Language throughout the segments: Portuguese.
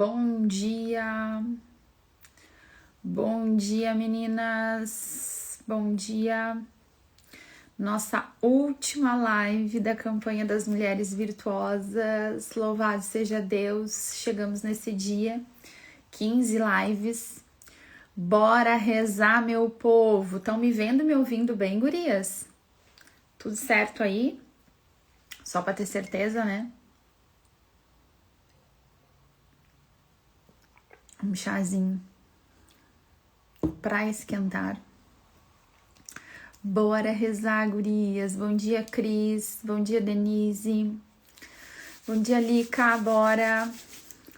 Bom dia meninas, bom dia. Nossa última live da campanha das mulheres virtuosas, louvado seja Deus, chegamos nesse dia, 15 lives, bora rezar meu povo. Estão me vendo, me ouvindo bem, gurias? Tudo certo aí? Só para ter certeza, né? Um chazinho para esquentar. Bora rezar, gurias. Bom dia, Cris. Bom dia, Denise. Bom dia, Lica. Bora.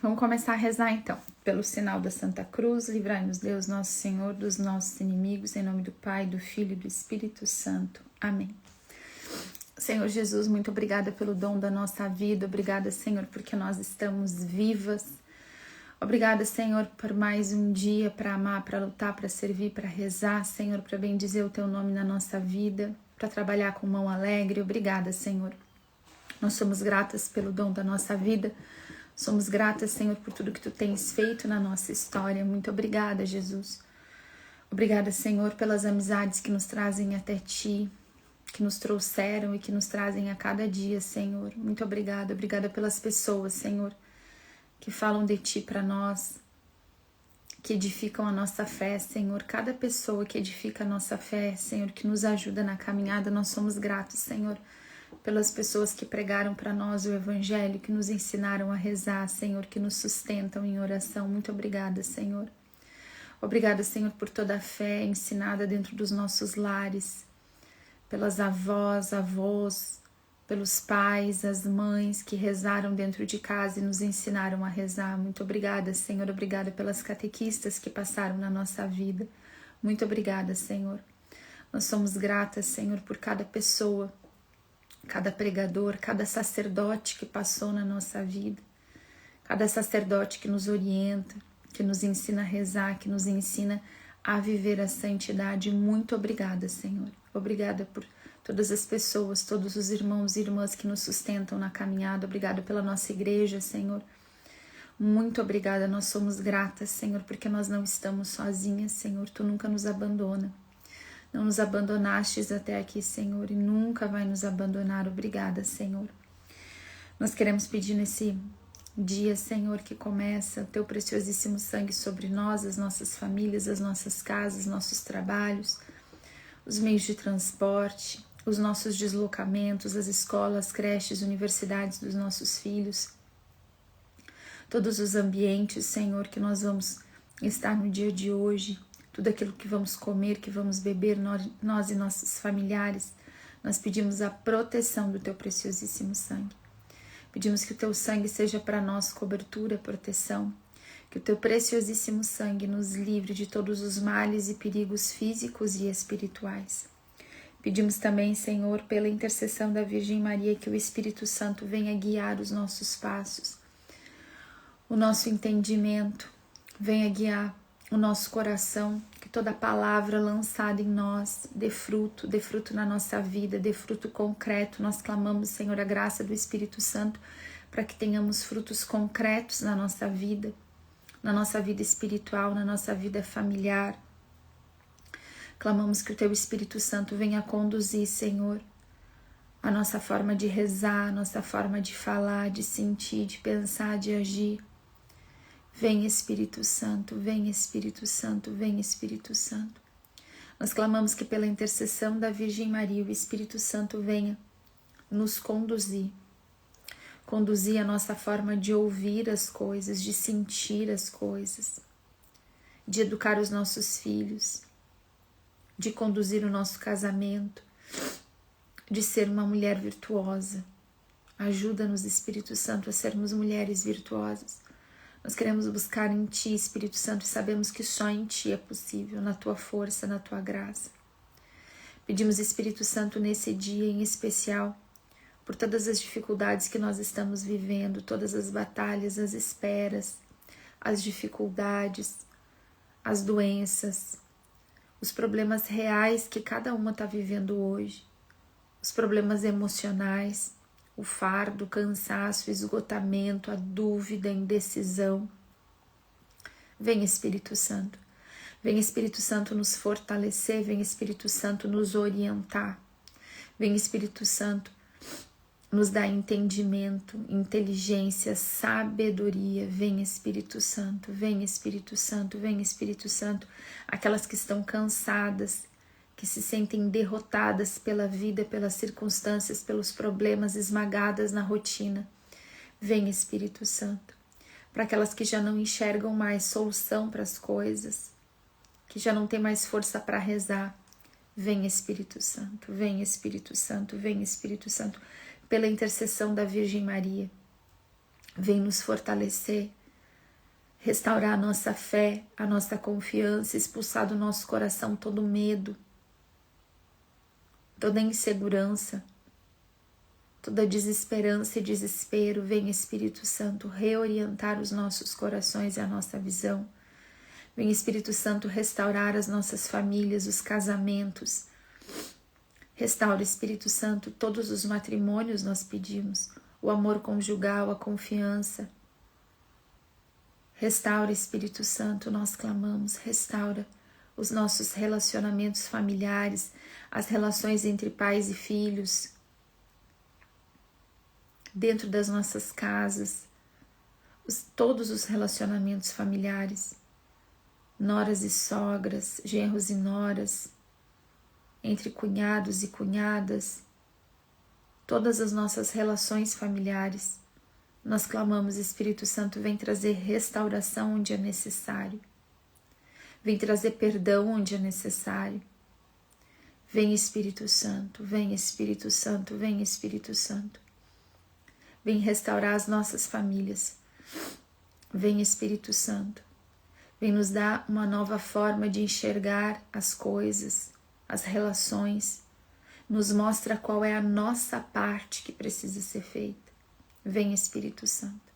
Vamos começar a rezar, então. Pelo sinal da Santa Cruz, livrai-nos, Deus, nosso Senhor, dos nossos inimigos, em nome do Pai, do Filho e do Espírito Santo. Amém. Senhor Jesus, muito obrigada pelo dom da nossa vida. Obrigada, Senhor, porque nós estamos vivas. Obrigada, Senhor, por mais um dia para amar, para lutar, para servir, para rezar, Senhor, para bendizer o Teu nome na nossa vida, para trabalhar com mão alegre. Obrigada, Senhor. Nós somos gratas pelo dom da nossa vida. Somos gratas, Senhor, por tudo que Tu tens feito na nossa história. Muito obrigada, Jesus. Obrigada, Senhor, pelas amizades que nos trazem até Ti, que nos trouxeram e que nos trazem a cada dia, Senhor. Muito obrigada. Obrigada pelas pessoas, Senhor, que falam de Ti para nós, que edificam a nossa fé, Senhor. Cada pessoa que edifica a nossa fé, Senhor, que nos ajuda na caminhada, nós somos gratos, Senhor, pelas pessoas que pregaram para nós o Evangelho, que nos ensinaram a rezar, Senhor, que nos sustentam em oração. Muito obrigada, Senhor. Obrigada, Senhor, por toda a fé ensinada dentro dos nossos lares, pelas avós, avós, pelos pais, as mães que rezaram dentro de casa e nos ensinaram a rezar. Muito obrigada, Senhor. Obrigada pelas catequistas que passaram na nossa vida. Muito obrigada, Senhor. Nós somos gratas, Senhor, por cada pessoa, cada pregador, cada sacerdote que passou na nossa vida, cada sacerdote que nos orienta, que nos ensina a rezar, que nos ensina a viver a santidade. Muito obrigada, Senhor. Obrigada por todas as pessoas, todos os irmãos e irmãs que nos sustentam na caminhada. Obrigada pela nossa igreja, Senhor. Muito obrigada, nós somos gratas, Senhor, porque nós não estamos sozinhas, Senhor. Tu nunca nos abandona. Não nos abandonastes até aqui, Senhor, e nunca vai nos abandonar. Obrigada, Senhor. Nós queremos pedir nesse dia, Senhor, que começa o Teu preciosíssimo sangue sobre nós, as nossas famílias, as nossas casas, nossos trabalhos, os meios de transporte, os nossos deslocamentos, as escolas, creches, universidades dos nossos filhos, todos os ambientes, Senhor, que nós vamos estar no dia de hoje, tudo aquilo que vamos comer, que vamos beber, nós e nossos familiares, nós pedimos a proteção do Teu preciosíssimo sangue. Pedimos que o Teu sangue seja para nós cobertura, proteção, que o Teu preciosíssimo sangue nos livre de todos os males e perigos físicos e espirituais. Pedimos também, Senhor, pela intercessão da Virgem Maria, que o Espírito Santo venha guiar os nossos passos, o nosso entendimento, venha guiar o nosso coração, que toda palavra lançada em nós dê fruto na nossa vida, dê fruto concreto. Nós clamamos, Senhor, a graça do Espírito Santo para que tenhamos frutos concretos na nossa vida espiritual, na nossa vida familiar. Clamamos que o Teu Espírito Santo venha conduzir, Senhor, a nossa forma de rezar, a nossa forma de falar, de sentir, de pensar, de agir. Vem, Espírito Santo, vem, Espírito Santo, vem, Espírito Santo. Nós clamamos que pela intercessão da Virgem Maria, o Espírito Santo venha nos conduzir a nossa forma de ouvir as coisas, de sentir as coisas, de educar os nossos filhos, de conduzir o nosso casamento, de ser uma mulher virtuosa. Ajuda-nos, Espírito Santo, a sermos mulheres virtuosas. Nós queremos buscar em Ti, Espírito Santo, e sabemos que só em Ti é possível, na Tua força, na Tua graça. Pedimos, Espírito Santo, nesse dia em especial, por todas as dificuldades que nós estamos vivendo, todas as batalhas, as esperas, as dificuldades, as doenças, os problemas reais que cada uma está vivendo hoje, os problemas emocionais, o fardo, o cansaço, o esgotamento, a dúvida, a indecisão. Vem Espírito Santo. Vem Espírito Santo nos fortalecer, vem Espírito Santo nos orientar. Vem Espírito Santo nos dar entendimento, inteligência, sabedoria. Vem Espírito Santo, vem Espírito Santo, vem Espírito Santo. Aquelas que estão cansadas, que se sentem derrotadas pela vida, pelas circunstâncias, pelos problemas, esmagadas na rotina. Vem Espírito Santo. Para aquelas que já não enxergam mais solução para as coisas, que já não tem mais força para rezar. Vem Espírito Santo, vem Espírito Santo, vem Espírito Santo. Pela intercessão da Virgem Maria, vem nos fortalecer, restaurar a nossa fé, a nossa confiança, expulsar do nosso coração todo medo, toda insegurança, toda desesperança e desespero. Vem Espírito Santo reorientar os nossos corações e a nossa visão. Vem Espírito Santo restaurar as nossas famílias, os casamentos. Restaura, Espírito Santo, todos os matrimônios nós pedimos, o amor conjugal, a confiança. Restaura, Espírito Santo, nós clamamos, restaura os nossos relacionamentos familiares, as relações entre pais e filhos, dentro das nossas casas, todos os relacionamentos familiares, noras e sogras, genros e noras, entre cunhados e cunhadas, todas as nossas relações familiares. Nós clamamos, Espírito Santo, vem trazer restauração onde é necessário. Vem trazer perdão onde é necessário. Vem Espírito Santo, vem Espírito Santo, vem Espírito Santo. Vem restaurar as nossas famílias. Vem Espírito Santo. Vem nos dar uma nova forma de enxergar as coisas, as relações, nos mostra qual é a nossa parte que precisa ser feita. Vem Espírito Santo,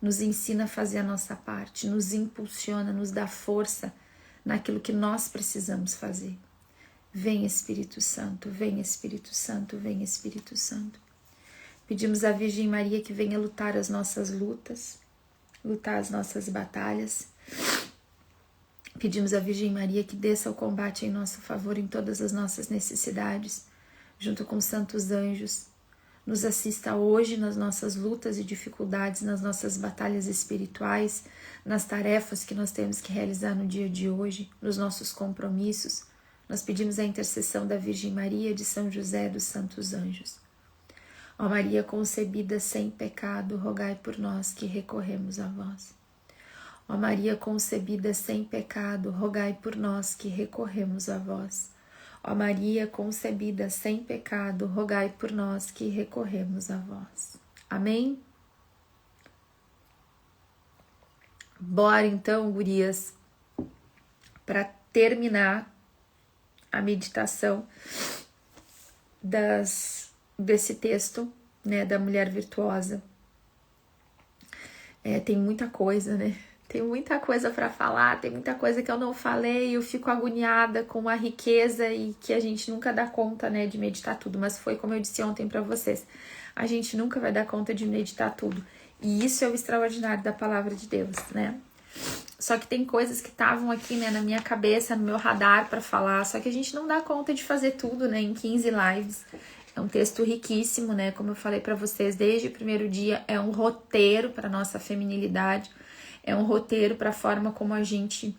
nos ensina a fazer a nossa parte, nos impulsiona, nos dá força naquilo que nós precisamos fazer. Vem Espírito Santo, vem Espírito Santo, vem Espírito Santo. Pedimos à Virgem Maria que venha lutar as nossas lutas, lutar as nossas batalhas. Pedimos à Virgem Maria que desça o combate em nosso favor em todas as nossas necessidades, junto com os santos anjos. Nos assista hoje nas nossas lutas e dificuldades, nas nossas batalhas espirituais, nas tarefas que nós temos que realizar no dia de hoje, nos nossos compromissos. Nós pedimos a intercessão da Virgem Maria, de São José, dos santos anjos. Ó Maria concebida sem pecado, rogai por nós que recorremos a vós. Ó Maria concebida sem pecado, rogai por nós que recorremos a vós. Ó Maria concebida sem pecado, rogai por nós que recorremos a vós. Amém? Bora então, gurias, para terminar a meditação desse texto, né, da mulher virtuosa. Tem muita coisa, né? Tem muita coisa para falar, tem muita coisa que eu não falei, eu fico agoniada com a riqueza e que a gente nunca dá conta, né, de meditar tudo, mas foi como eu disse ontem para vocês, a gente nunca vai dar conta de meditar tudo, e isso é o extraordinário da palavra de Deus, né? Só que tem coisas que estavam aqui, né, na minha cabeça, no meu radar para falar, só que a gente não dá conta de fazer tudo, né, em 15 lives. É um texto riquíssimo, né, como eu falei para vocês, desde o primeiro dia, é um roteiro para nossa feminilidade. É um roteiro para a forma como a gente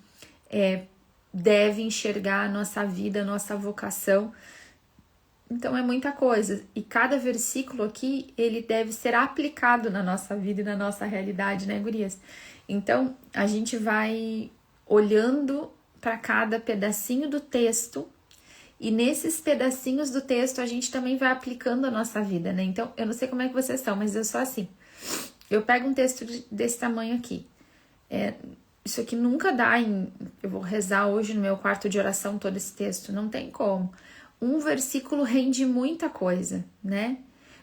deve enxergar a nossa vida, a nossa vocação. Então é muita coisa. E cada versículo aqui, ele deve ser aplicado na nossa vida e na nossa realidade, né, gurias? Então a gente vai olhando para cada pedacinho do texto e nesses pedacinhos do texto a gente também vai aplicando a nossa vida, né? Então eu não sei como é que vocês estão, mas eu sou assim. Eu pego um texto desse tamanho aqui. Isso aqui nunca dá eu vou rezar hoje no meu quarto de oração todo esse texto, não tem como. Um versículo rende muita coisa, né?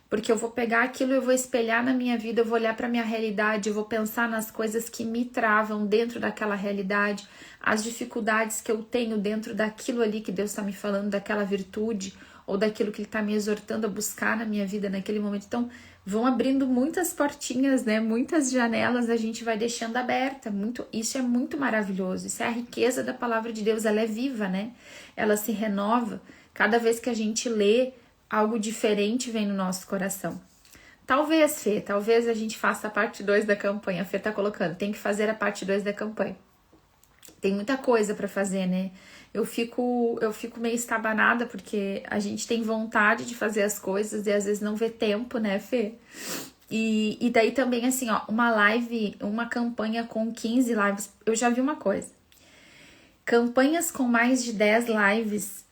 Porque eu vou pegar aquilo, eu vou espelhar na minha vida, eu vou olhar para minha realidade, eu vou pensar nas coisas que me travam dentro daquela realidade, as dificuldades que eu tenho dentro daquilo ali que Deus está me falando, daquela virtude, ou daquilo que Ele está me exortando a buscar na minha vida naquele momento. Então, vão abrindo muitas portinhas, né? Muitas janelas a gente vai deixando aberta. Isso é muito maravilhoso. Isso é a riqueza da palavra de Deus. Ela é viva, né? Ela se renova. Cada vez que a gente lê, algo diferente vem no nosso coração. Talvez, Fê, talvez a gente faça a parte 2 da campanha. A Fê tá colocando, tem que fazer a parte 2 da campanha. Tem muita coisa para fazer, né? Eu fico meio estabanada porque a gente tem vontade de fazer as coisas e às vezes não vê tempo, né, Fê? E daí também, assim, ó, uma live, uma campanha com 15 lives, eu já vi uma coisa. Campanhas com mais de 10 lives,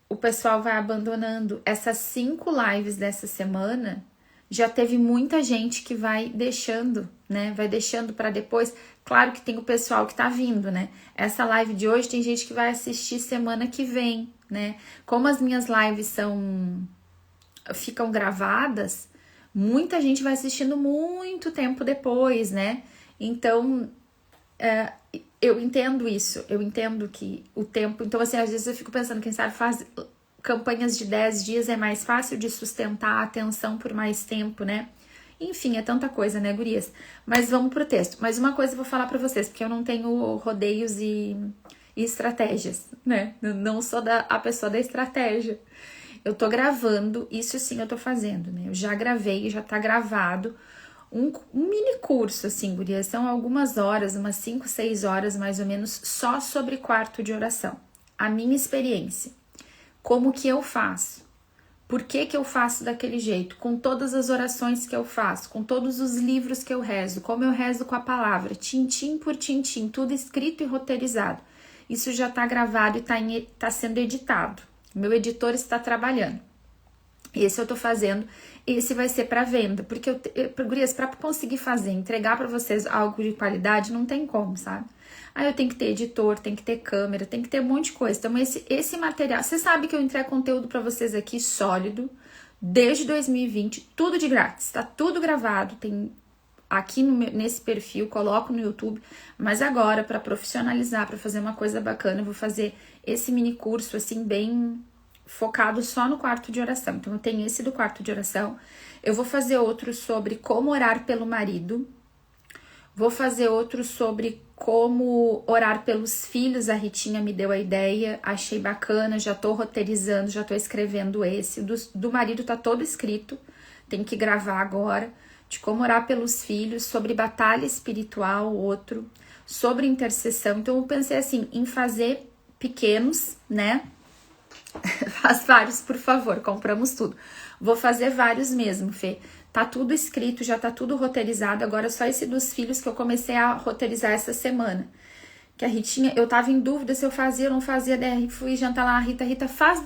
o pessoal vai abandonando. Essas 5 lives dessa semana, já teve muita gente que vai deixando, né? Vai deixando para depois. Claro que tem o pessoal que tá vindo, né? Essa live de hoje tem gente que vai assistir semana que vem, né? Como as minhas lives ficam gravadas, muita gente vai assistindo muito tempo depois, né? Então, eu entendo isso. Eu entendo que o tempo... Então, assim, às vezes eu fico pensando, quem sabe faz campanhas de 10 dias é mais fácil de sustentar a atenção por mais tempo, né? Enfim, é tanta coisa, né, gurias? Mas vamos pro texto. Mas uma coisa eu vou falar pra vocês, porque eu não tenho rodeios e estratégias, né? Eu não sou a pessoa da estratégia. Eu tô gravando, isso sim eu tô fazendo, né? Eu já gravei, já tá gravado um mini curso, assim, gurias. São algumas horas, umas 5, 6 horas mais ou menos, só sobre quarto de oração. A minha experiência. Como que eu faço? Por que eu faço daquele jeito? Com todas as orações que eu faço, com todos os livros que eu rezo, como eu rezo com a palavra, tintim por tintim, tudo escrito e roteirizado. Isso já está gravado e tá sendo editado. Meu editor está trabalhando. Esse eu tô fazendo, esse vai ser para venda, porque gurias, para conseguir fazer, entregar para vocês algo de qualidade, não tem como, sabe? Aí eu tenho que ter editor, tem que ter câmera, tem que ter um monte de coisa. Então esse material, você sabe que eu entrego conteúdo para vocês aqui sólido, desde 2020, tudo de grátis, tá tudo gravado, tem aqui nesse perfil, coloco no YouTube, mas agora para profissionalizar, para fazer uma coisa bacana, eu vou fazer esse mini curso assim bem focado só no quarto de oração. Então eu tenho esse do quarto de oração, eu vou fazer outro sobre como orar pelo marido, vou fazer outro sobre como orar pelos filhos. A Ritinha me deu a ideia, achei bacana, já tô roteirizando, já tô escrevendo esse. Do marido tá todo escrito, tem que gravar agora. De como orar pelos filhos, sobre batalha espiritual, outro, sobre intercessão. Então eu pensei assim, em fazer pequenos, né? Faz vários, por favor, compramos tudo. Vou fazer vários mesmo, Fê. Tá tudo escrito, já tá tudo roteirizado. Agora só esse dos filhos que eu comecei a roteirizar essa semana. Que a Ritinha, eu tava em dúvida se eu fazia ou não fazia. Daí fui jantar lá, a Rita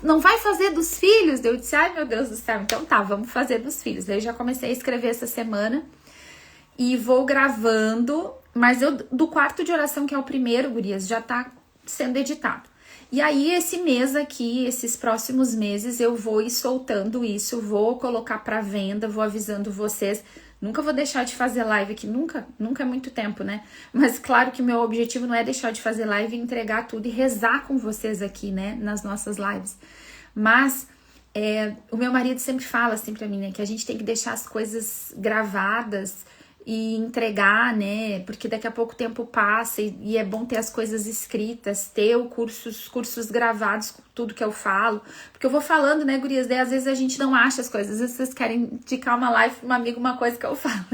não vai fazer dos filhos? Daí eu disse, ai meu Deus do céu, então tá, vamos fazer dos filhos. Daí eu já comecei a escrever essa semana e vou gravando, mas do quarto de oração, que é o primeiro, gurias, já tá sendo editado. E aí, esse mês aqui, esses próximos meses, eu vou ir soltando isso, vou colocar para venda, vou avisando vocês. Nunca vou deixar de fazer live aqui, nunca é muito tempo, né? Mas claro que o meu objetivo não é deixar de fazer live e entregar tudo e rezar com vocês aqui, né? Nas nossas lives. Mas o meu marido sempre fala assim pra mim, né? Que a gente tem que deixar as coisas gravadas e entregar, né? Porque daqui a pouco o tempo passa e é bom ter as coisas escritas, ter os cursos gravados, tudo que eu falo. Porque eu vou falando, né, gurias? Daí às vezes a gente não acha as coisas. Às vezes vocês querem indicar uma live pra um amigo, uma coisa que eu falo.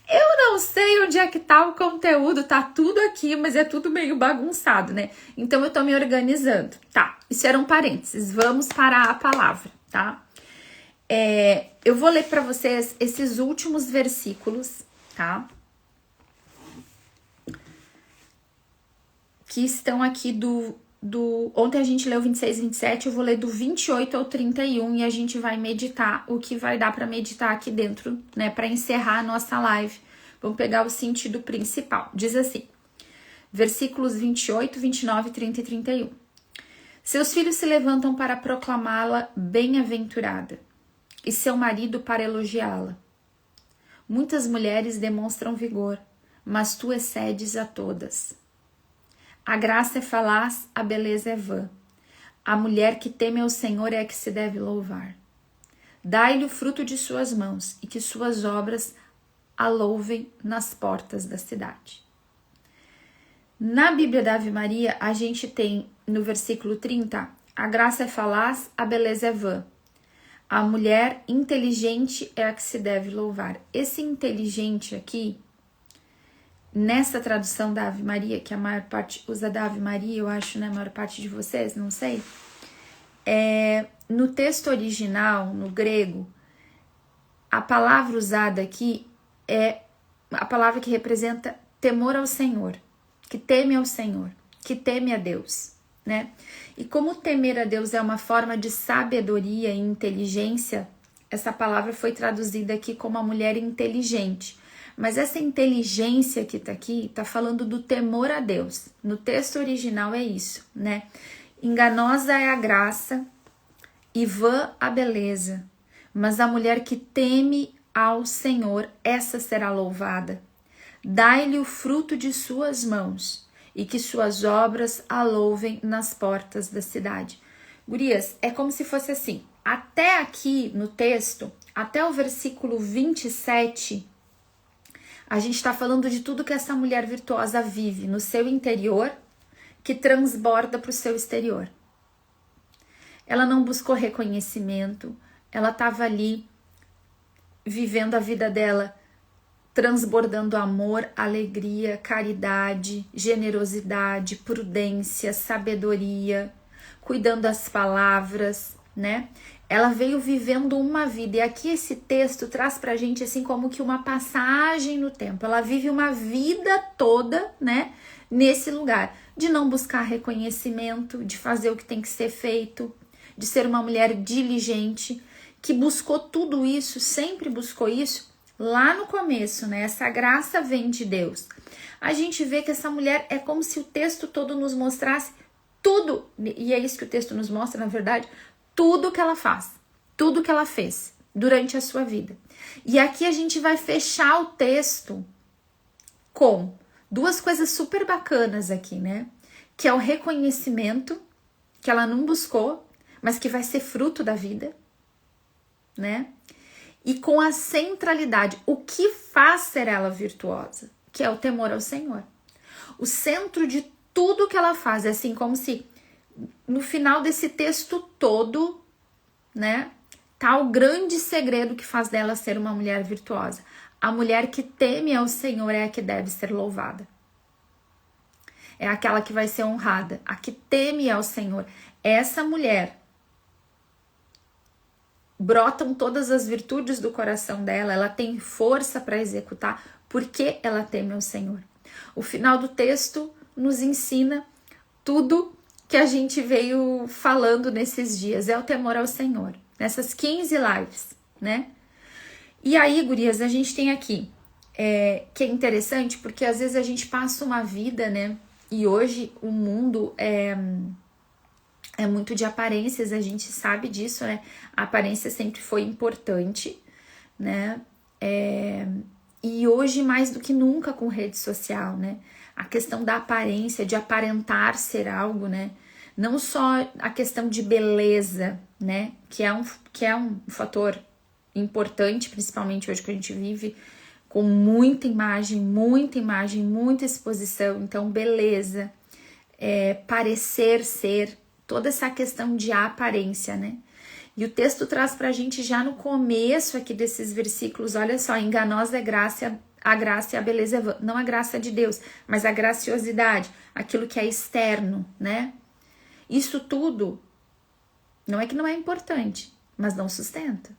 Eu não sei onde é que tá o conteúdo, tá tudo aqui, mas é tudo meio bagunçado, né? Então eu tô me organizando. Tá, isso era um parênteses. Vamos para a palavra, tá? Eu vou ler para vocês esses últimos versículos, tá? Que estão aqui ontem a gente leu 26 e 27, eu vou ler do 28 ao 31 e a gente vai meditar o que vai dar para meditar aqui dentro, né? Para encerrar a nossa live. Vamos pegar o sentido principal. Diz assim, versículos 28, 29, 30 e 31. Seus filhos se levantam para proclamá-la bem-aventurada e seu marido para elogiá-la. Muitas mulheres demonstram vigor, mas tu excedes a todas. A graça é falaz, a beleza é vã. A mulher que teme ao Senhor é a que se deve louvar. Dai-lhe o fruto de suas mãos e que suas obras a louvem nas portas da cidade. Na Bíblia da Ave Maria, a gente tem no versículo 30, a graça é falaz, a beleza é vã. A mulher inteligente é a que se deve louvar. Esse inteligente aqui, nessa tradução da Ave Maria, que a maior parte usa da Ave Maria, eu acho, né? A maior parte de vocês, não sei. No texto original, no grego, a palavra usada aqui é a palavra que representa temor ao Senhor, que teme ao Senhor, que teme a Deus, né? E como temer a Deus é uma forma de sabedoria e inteligência, essa palavra foi traduzida aqui como a mulher inteligente. Mas essa inteligência que tá aqui, tá falando do temor a Deus. No texto original é isso, né? Enganosa é a graça e vã a beleza, mas a mulher que teme ao Senhor, essa será louvada. Dai-lhe o fruto de suas mãos e que suas obras a louvem nas portas da cidade. Gurias, é como se fosse assim, até aqui no texto, até o versículo 27, a gente está falando de tudo que essa mulher virtuosa vive no seu interior, que transborda para o seu exterior. Ela não buscou reconhecimento, ela estava ali vivendo a vida dela, transbordando amor, alegria, caridade, generosidade, prudência, sabedoria, cuidando das palavras, né? Ela veio vivendo uma vida, e aqui esse texto traz pra gente assim como que uma passagem no tempo. Ela vive uma vida toda, né, nesse lugar, de não buscar reconhecimento, de fazer o que tem que ser feito, de ser uma mulher diligente, que buscou tudo isso, sempre buscou isso, lá no começo, né? Essa graça vem de Deus. A gente vê que essa mulher é como se o texto todo nos mostrasse tudo, e é isso que o texto nos mostra, na verdade, tudo que ela faz, tudo que ela fez durante a sua vida. E aqui a gente vai fechar o texto com duas coisas super bacanas aqui, né? Que é o reconhecimento, que ela não buscou, mas que vai ser fruto da vida, né? E com a centralidade, o que faz ser ela virtuosa, que é o temor ao Senhor. O centro de tudo que ela faz é assim como se no final desse texto todo, né, tá o grande segredo que faz dela ser uma mulher virtuosa. A mulher que teme ao Senhor é a que deve ser louvada. É aquela que vai ser honrada, a que teme ao Senhor. Essa mulher, brotam todas as virtudes do coração dela, ela tem força para executar, porque ela teme ao Senhor. O final do texto nos ensina tudo que a gente veio falando nesses dias, é o temor ao Senhor, nessas 15 lives, né? E aí, gurias, a gente tem aqui, que é interessante, porque às vezes a gente passa uma vida, né? E hoje o mundo é muito de aparências, a gente sabe disso, né? A aparência sempre foi importante, né? E hoje mais do que nunca com rede social, né? A questão da aparência, de aparentar ser algo, né? Não só a questão de beleza, né? Que é um fator importante, principalmente hoje que a gente vive com muita imagem, muita exposição. Então, beleza, parecer ser, toda essa questão de aparência, né? E o texto traz pra gente já no começo aqui desses versículos, olha só, enganosa é a graça e a beleza, não a graça de Deus, mas a graciosidade, aquilo que é externo, né? Isso tudo, não é que não é importante, mas não sustenta.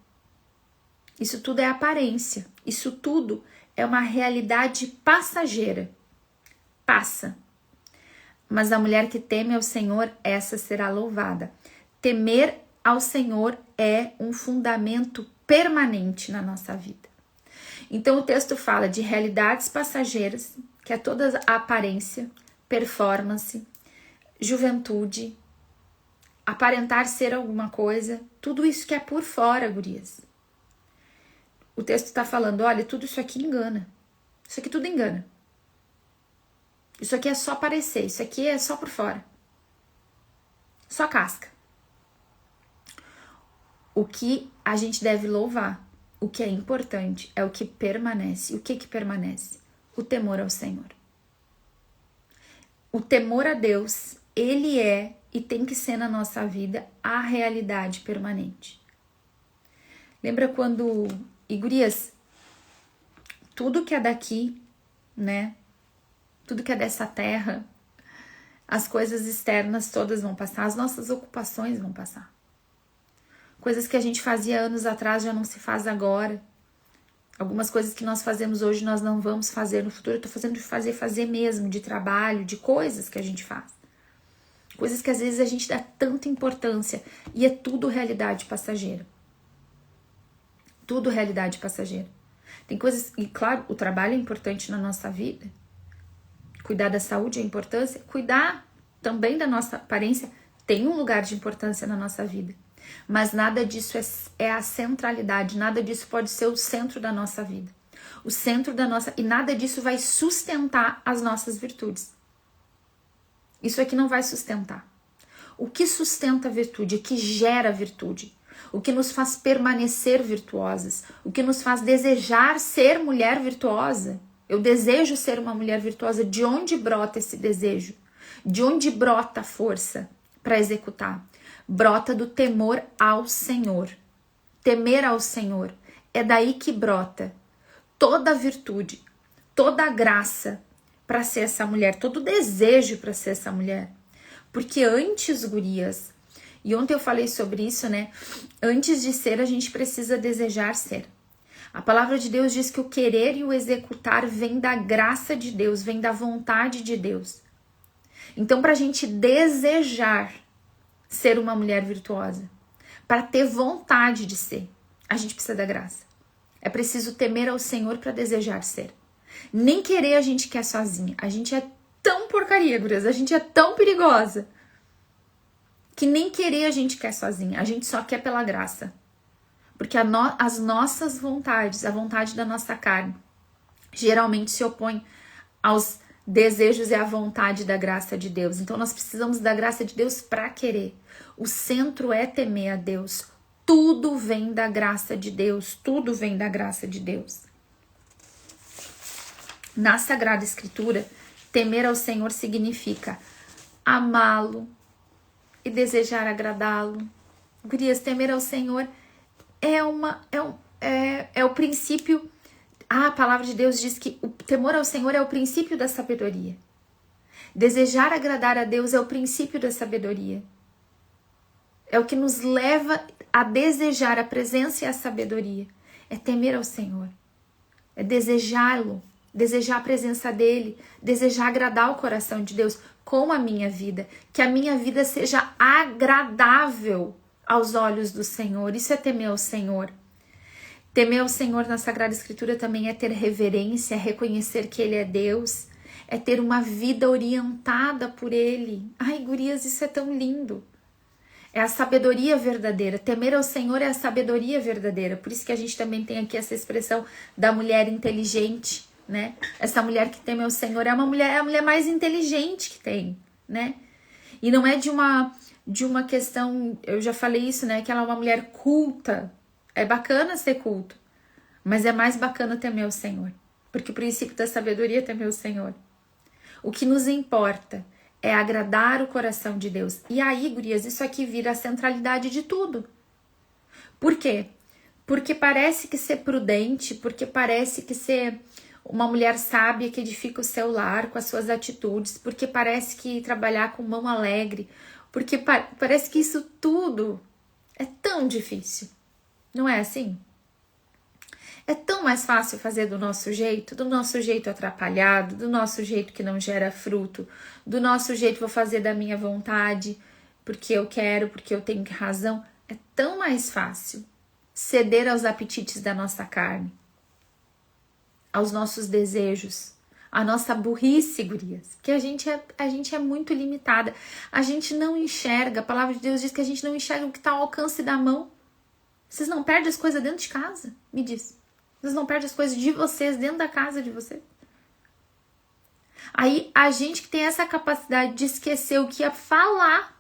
Isso tudo é aparência, isso tudo é uma realidade passageira, passa. Mas a mulher que teme ao Senhor, essa será louvada. Temer ao Senhor é um fundamento permanente na nossa vida. Então o texto fala de realidades passageiras, que é toda a aparência, performance, juventude, aparentar ser alguma coisa, tudo isso que é por fora, gurias. O texto está falando, olha, tudo isso aqui engana. Isso aqui tudo engana. Isso aqui é só parecer, isso aqui é só por fora. Só casca. o que a gente deve louvar, o que é importante, é o que permanece. O que permanece? O temor ao Senhor. O temor a Deus, ele é e tem que ser na nossa vida a realidade permanente. Lembra quando, e gurias, tudo que é daqui, né? Tudo que é dessa terra, as coisas externas todas vão passar, as nossas ocupações vão passar. Coisas que a gente fazia anos atrás já não se faz agora. Algumas coisas que nós fazemos hoje nós não vamos fazer no futuro. Eu tô fazendo de fazer mesmo, de trabalho, de coisas que a gente faz. Coisas que às vezes a gente dá tanta importância e é tudo realidade passageira. Tudo realidade passageira. Tem coisas, e claro, o trabalho é importante na nossa vida. Cuidar da saúde é importância. Cuidar também da nossa aparência tem um lugar de importância na nossa vida. Mas nada disso é a centralidade, nada disso pode ser o centro da nossa vida. O centro da nossa... E nada disso vai sustentar as nossas virtudes. Isso aqui não vai sustentar. O que sustenta a virtude, o que gera a virtude, o que nos faz permanecer virtuosas, o que nos faz desejar ser mulher virtuosa. Eu desejo ser uma mulher virtuosa. De onde brota esse desejo? De onde brota a força para executar? Brota do temor ao Senhor. Temer ao Senhor. É daí que brota toda a virtude, toda a graça para ser essa mulher, todo o desejo para ser essa mulher. Porque antes, gurias, e ontem eu falei sobre isso, né? Antes de ser, a gente precisa desejar ser. A palavra de Deus diz que o querer e o executar vem da graça de Deus, vem da vontade de Deus. Então, para a gente desejar ser uma mulher virtuosa, para ter vontade de ser, a gente precisa da graça. É preciso temer ao Senhor para desejar ser. Nem querer a gente quer sozinha. A gente é tão porcaria, gurias, a gente é tão perigosa, que nem querer a gente quer sozinha. A gente só quer pela graça. Porque as nossas vontades, a vontade da nossa carne, geralmente se opõe aos desejos e à vontade da graça de Deus. Então nós precisamos da graça de Deus para querer. O centro é temer a Deus. Tudo vem da graça de Deus. Tudo vem da graça de Deus. Na Sagrada Escritura, temer ao Senhor significa amá-lo e desejar agradá-lo. Gurias, temer ao Senhor é o princípio. A palavra de Deus diz que o temor ao Senhor é o princípio da sabedoria. Desejar agradar a Deus é o princípio da sabedoria. É o que nos leva a desejar a presença e a sabedoria. É temer ao Senhor. É desejá-lo, desejar a presença dele, desejar agradar o coração de Deus com a minha vida. Que a minha vida seja agradável aos olhos do Senhor. Isso é temer ao Senhor. Temer ao Senhor na Sagrada Escritura também é ter reverência, é reconhecer que Ele é Deus, é ter uma vida orientada por Ele. Ai, gurias, isso é tão lindo. É a sabedoria verdadeira. Temer ao Senhor é a sabedoria verdadeira. Por isso que a gente também tem aqui essa expressão da mulher inteligente, né? Essa mulher que teme ao Senhor é a mulher mais inteligente que tem, né? E não é de uma questão, eu já falei isso, né? Que ela é uma mulher culta. É bacana ser culto, mas é mais bacana temer o Senhor, porque o princípio da sabedoria é temer o Senhor. O que nos importa é agradar o coração de Deus. E aí, gurias, isso aqui vira a centralidade de tudo. Por quê? Porque parece que ser prudente, porque parece que ser uma mulher sábia que edifica o seu lar com as suas atitudes, porque parece que trabalhar com mão alegre, porque parece que isso tudo é tão difícil. Não é assim? É tão mais fácil fazer do nosso jeito atrapalhado, do nosso jeito que não gera fruto, do nosso jeito vou fazer da minha vontade, porque eu quero, porque eu tenho razão. É tão mais fácil ceder aos apetites da nossa carne, aos nossos desejos, à nossa burrice, gurias, porque a gente é muito limitada, a gente não enxerga, a palavra de Deus diz que a gente não enxerga o que está ao alcance da mão. Vocês não perdem as coisas dentro de casa? Me diz. Vocês não perdem as coisas de vocês dentro da casa de vocês? Aí, a gente que tem essa capacidade de esquecer o que ia falar,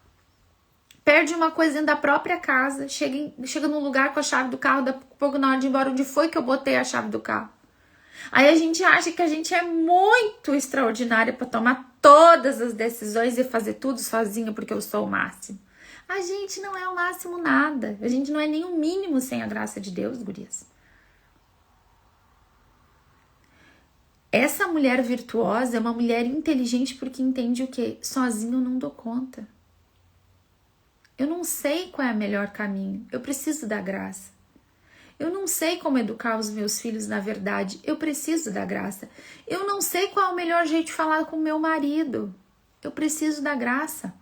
perde uma coisa dentro da própria casa, chega num lugar com a chave do carro, daqui a pouco na hora de ir embora, onde foi que eu botei a chave do carro? Aí a gente acha que a gente é muito extraordinária para tomar todas as decisões e fazer tudo sozinha porque eu sou o máximo. A gente não é o máximo nada. A gente não é nem o mínimo sem a graça de Deus, gurias. Essa mulher virtuosa é uma mulher inteligente porque entende o quê? Sozinho eu não dou conta. Eu não sei qual é o melhor caminho. Eu preciso da graça. Eu não sei como educar os meus filhos na verdade. Eu preciso da graça. Eu não sei qual é o melhor jeito de falar com o meu marido. Eu preciso da graça.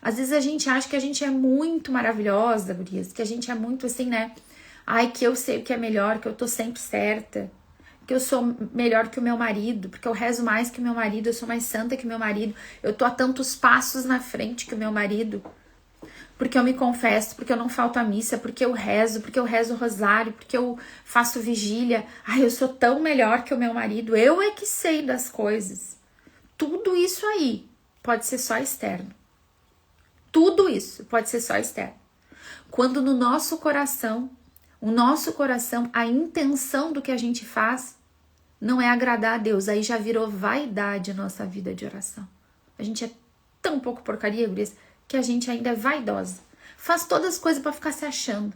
Às vezes a gente acha que a gente é muito maravilhosa, gurias, que a gente é muito assim, né? Ai, que eu sei o que é melhor, que eu tô sempre certa, que eu sou melhor que o meu marido, porque eu rezo mais que o meu marido, eu sou mais santa que o meu marido, eu tô a tantos passos na frente que o meu marido, porque eu me confesso, porque eu não falto à missa, porque eu rezo o rosário, porque eu faço vigília. Ai, eu sou tão melhor que o meu marido, eu é que sei das coisas. Tudo isso aí pode ser só externo. Tudo isso pode ser só externo. Quando no nosso coração, a intenção do que a gente faz não é agradar a Deus, aí já virou vaidade a nossa vida de oração. A gente é tão pouco porcaria, gurias, que a gente ainda é vaidosa. Faz todas as coisas para ficar se achando.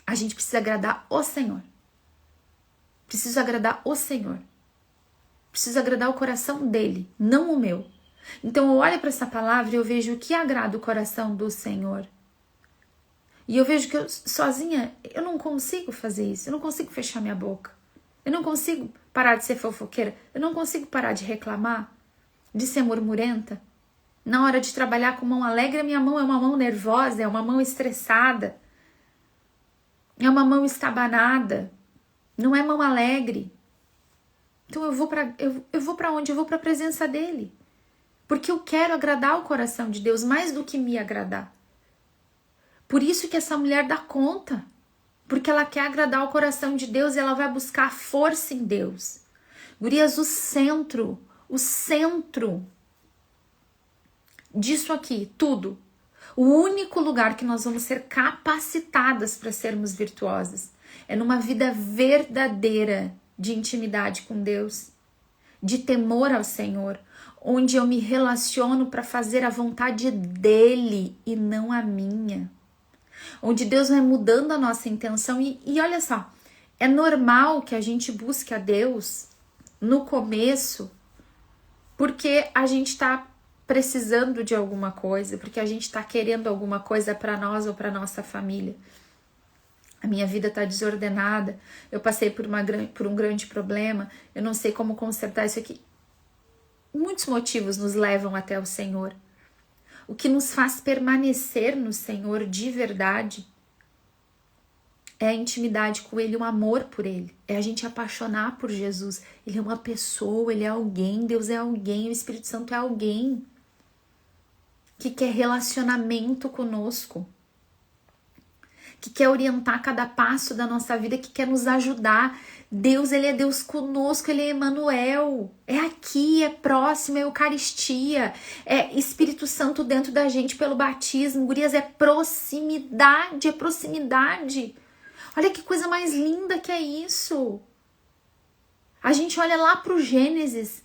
A gente precisa agradar o Senhor. Preciso agradar o Senhor. Preciso agradar o coração dele, não o meu. Então eu olho para essa palavra e eu vejo o que agrada o coração do Senhor. E eu vejo que eu sozinha, eu não consigo fazer isso. Eu não consigo fechar minha boca. Eu não consigo parar de ser fofoqueira. Eu não consigo parar de reclamar, de ser murmurenta. Na hora de trabalhar com mão alegre, a minha mão é uma mão nervosa, é uma mão estressada. É uma mão estabanada. Não é mão alegre. Então eu vou para onde? Eu vou para a presença dele. Porque eu quero agradar o coração de Deus mais do que me agradar. Por isso que essa mulher dá conta. Porque ela quer agradar o coração de Deus e ela vai buscar força em Deus. Gurias, o centro disso aqui, tudo. O único lugar que nós vamos ser capacitadas para sermos virtuosas é numa vida verdadeira de intimidade com Deus, de temor ao Senhor, onde eu me relaciono para fazer a vontade dele e não a minha. Onde Deus vai mudando a nossa intenção e olha só, é normal que a gente busque a Deus no começo porque a gente está precisando de alguma coisa, porque a gente está querendo alguma coisa para nós ou para nossa família. A minha vida está desordenada, eu passei por um grande problema, eu não sei como consertar isso aqui. Muitos motivos nos levam até o Senhor. O que nos faz permanecer no Senhor de verdade é a intimidade com Ele, o amor por Ele. É a gente apaixonar por Jesus. Ele é uma pessoa, Ele é alguém, Deus é alguém, o Espírito Santo é alguém que quer relacionamento conosco, que quer orientar cada passo da nossa vida, que quer nos ajudar. Deus, Ele é Deus conosco, Ele é Emmanuel. É aqui, é próximo, é Eucaristia, é Espírito Santo dentro da gente pelo batismo. Gurias, é proximidade, é proximidade. Olha que coisa mais linda que é isso. A gente olha lá para o Gênesis.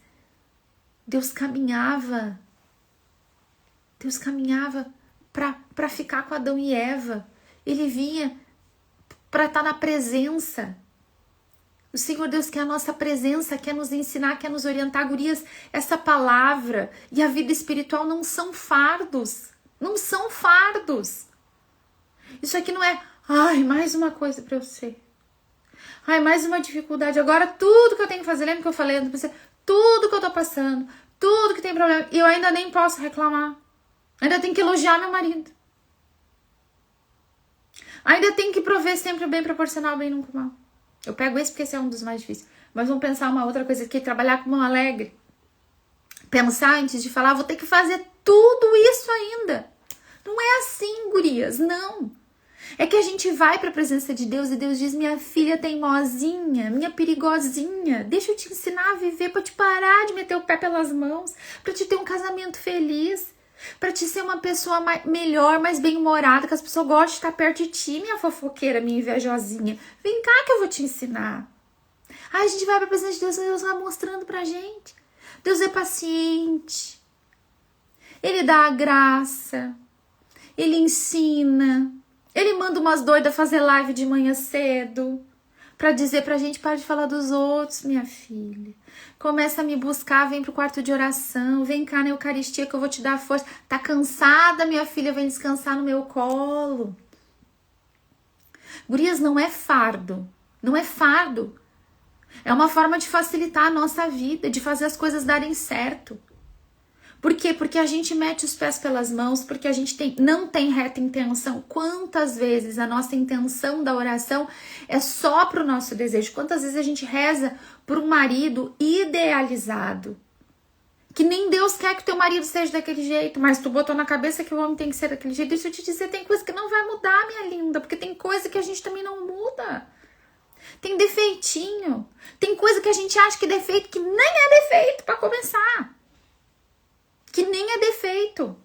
Deus caminhava para ficar com Adão e Eva. Ele vinha para estar na presença. O Senhor Deus quer a nossa presença, quer nos ensinar, quer nos orientar. Gurias, essa palavra e a vida espiritual não são fardos. Não são fardos. Isso aqui não é, ai, mais uma coisa para eu ser. Ai, mais uma dificuldade. Agora tudo que eu tenho que fazer, lembra que eu falei antes pra você? Tudo que eu tô passando, tudo que tem problema, e eu ainda nem posso reclamar. Ainda tenho que elogiar meu marido. Ainda tenho que prover sempre o bem proporcional ao bem nunca o mal. Eu pego esse porque esse é um dos mais difíceis. Mas vamos pensar uma outra coisa aqui, trabalhar com mão alegre. Pensar antes de falar, vou ter que fazer tudo isso ainda. Não é assim, gurias, não. É que a gente vai para a presença de Deus e Deus diz, minha filha teimosinha, minha perigosinha, deixa eu te ensinar a viver para te parar de meter o pé pelas mãos, para te ter um casamento feliz, Pra te ser uma pessoa melhor, mais bem-humorada, que as pessoas gostem de estar perto de ti, minha fofoqueira, minha invejosinha. Vem cá que eu vou te ensinar. Aí a gente vai pra presença de Deus e Deus vai mostrando pra gente. Deus é paciente. Ele dá a graça. Ele ensina. Ele manda umas doidas fazer live de manhã cedo. Pra dizer pra gente, para de falar dos outros, minha filha. Começa a me buscar, vem pro quarto de oração. Vem cá na Eucaristia que eu vou te dar força. Tá cansada, minha filha? Vem descansar no meu colo. Gurias, não é fardo. Não é fardo. É uma forma de facilitar a nossa vida, de fazer as coisas darem certo. Por quê? Porque a gente mete os pés pelas mãos, porque a gente não tem reta intenção. Quantas vezes a nossa intenção da oração é só para o nosso desejo? Quantas vezes a gente reza por um marido idealizado? Que nem Deus quer que o teu marido seja daquele jeito, mas tu botou na cabeça que o homem tem que ser daquele jeito. Deixa eu te dizer, tem coisa que não vai mudar, minha linda, porque tem coisa que a gente também não muda. Tem defeitinho. Tem coisa que a gente acha que é defeito, que nem é defeito para começar. Que nem é defeito.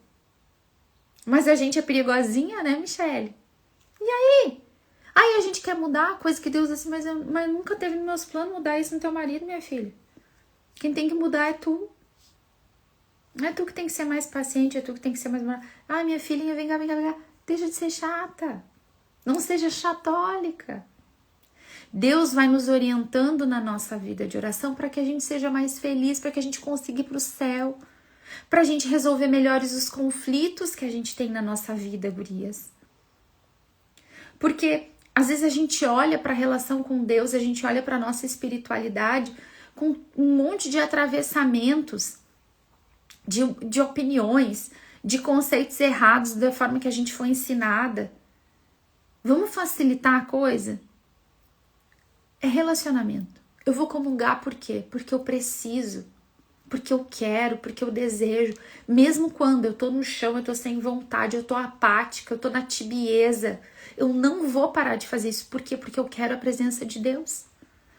Mas a gente é perigosinha, né, Michele? E aí? Aí a gente quer mudar a coisa que Deus assim, mas nunca teve nos meus planos mudar isso no teu marido, minha filha. Quem tem que mudar é tu. Não é tu que tem que ser mais paciente, é tu que tem que ser mais... Ah, minha filhinha, vem cá. Deixa de ser chata. Não seja chatólica. Deus vai nos orientando na nossa vida de oração para que a gente seja mais feliz, para que a gente consiga ir para o céu. Pra gente resolver melhores os conflitos que a gente tem na nossa vida, gurias. Porque às vezes a gente olha para a relação com Deus, a gente olha para a nossa espiritualidade com um monte de atravessamentos, de opiniões, de conceitos errados da forma que a gente foi ensinada. Vamos facilitar a coisa? É relacionamento. Eu vou comungar por quê? Porque eu preciso. Porque eu quero, porque eu desejo, mesmo quando eu tô no chão, eu tô sem vontade, eu tô apática, eu tô na tibieza, eu não vou parar de fazer isso. Por quê? Porque eu quero a presença de Deus,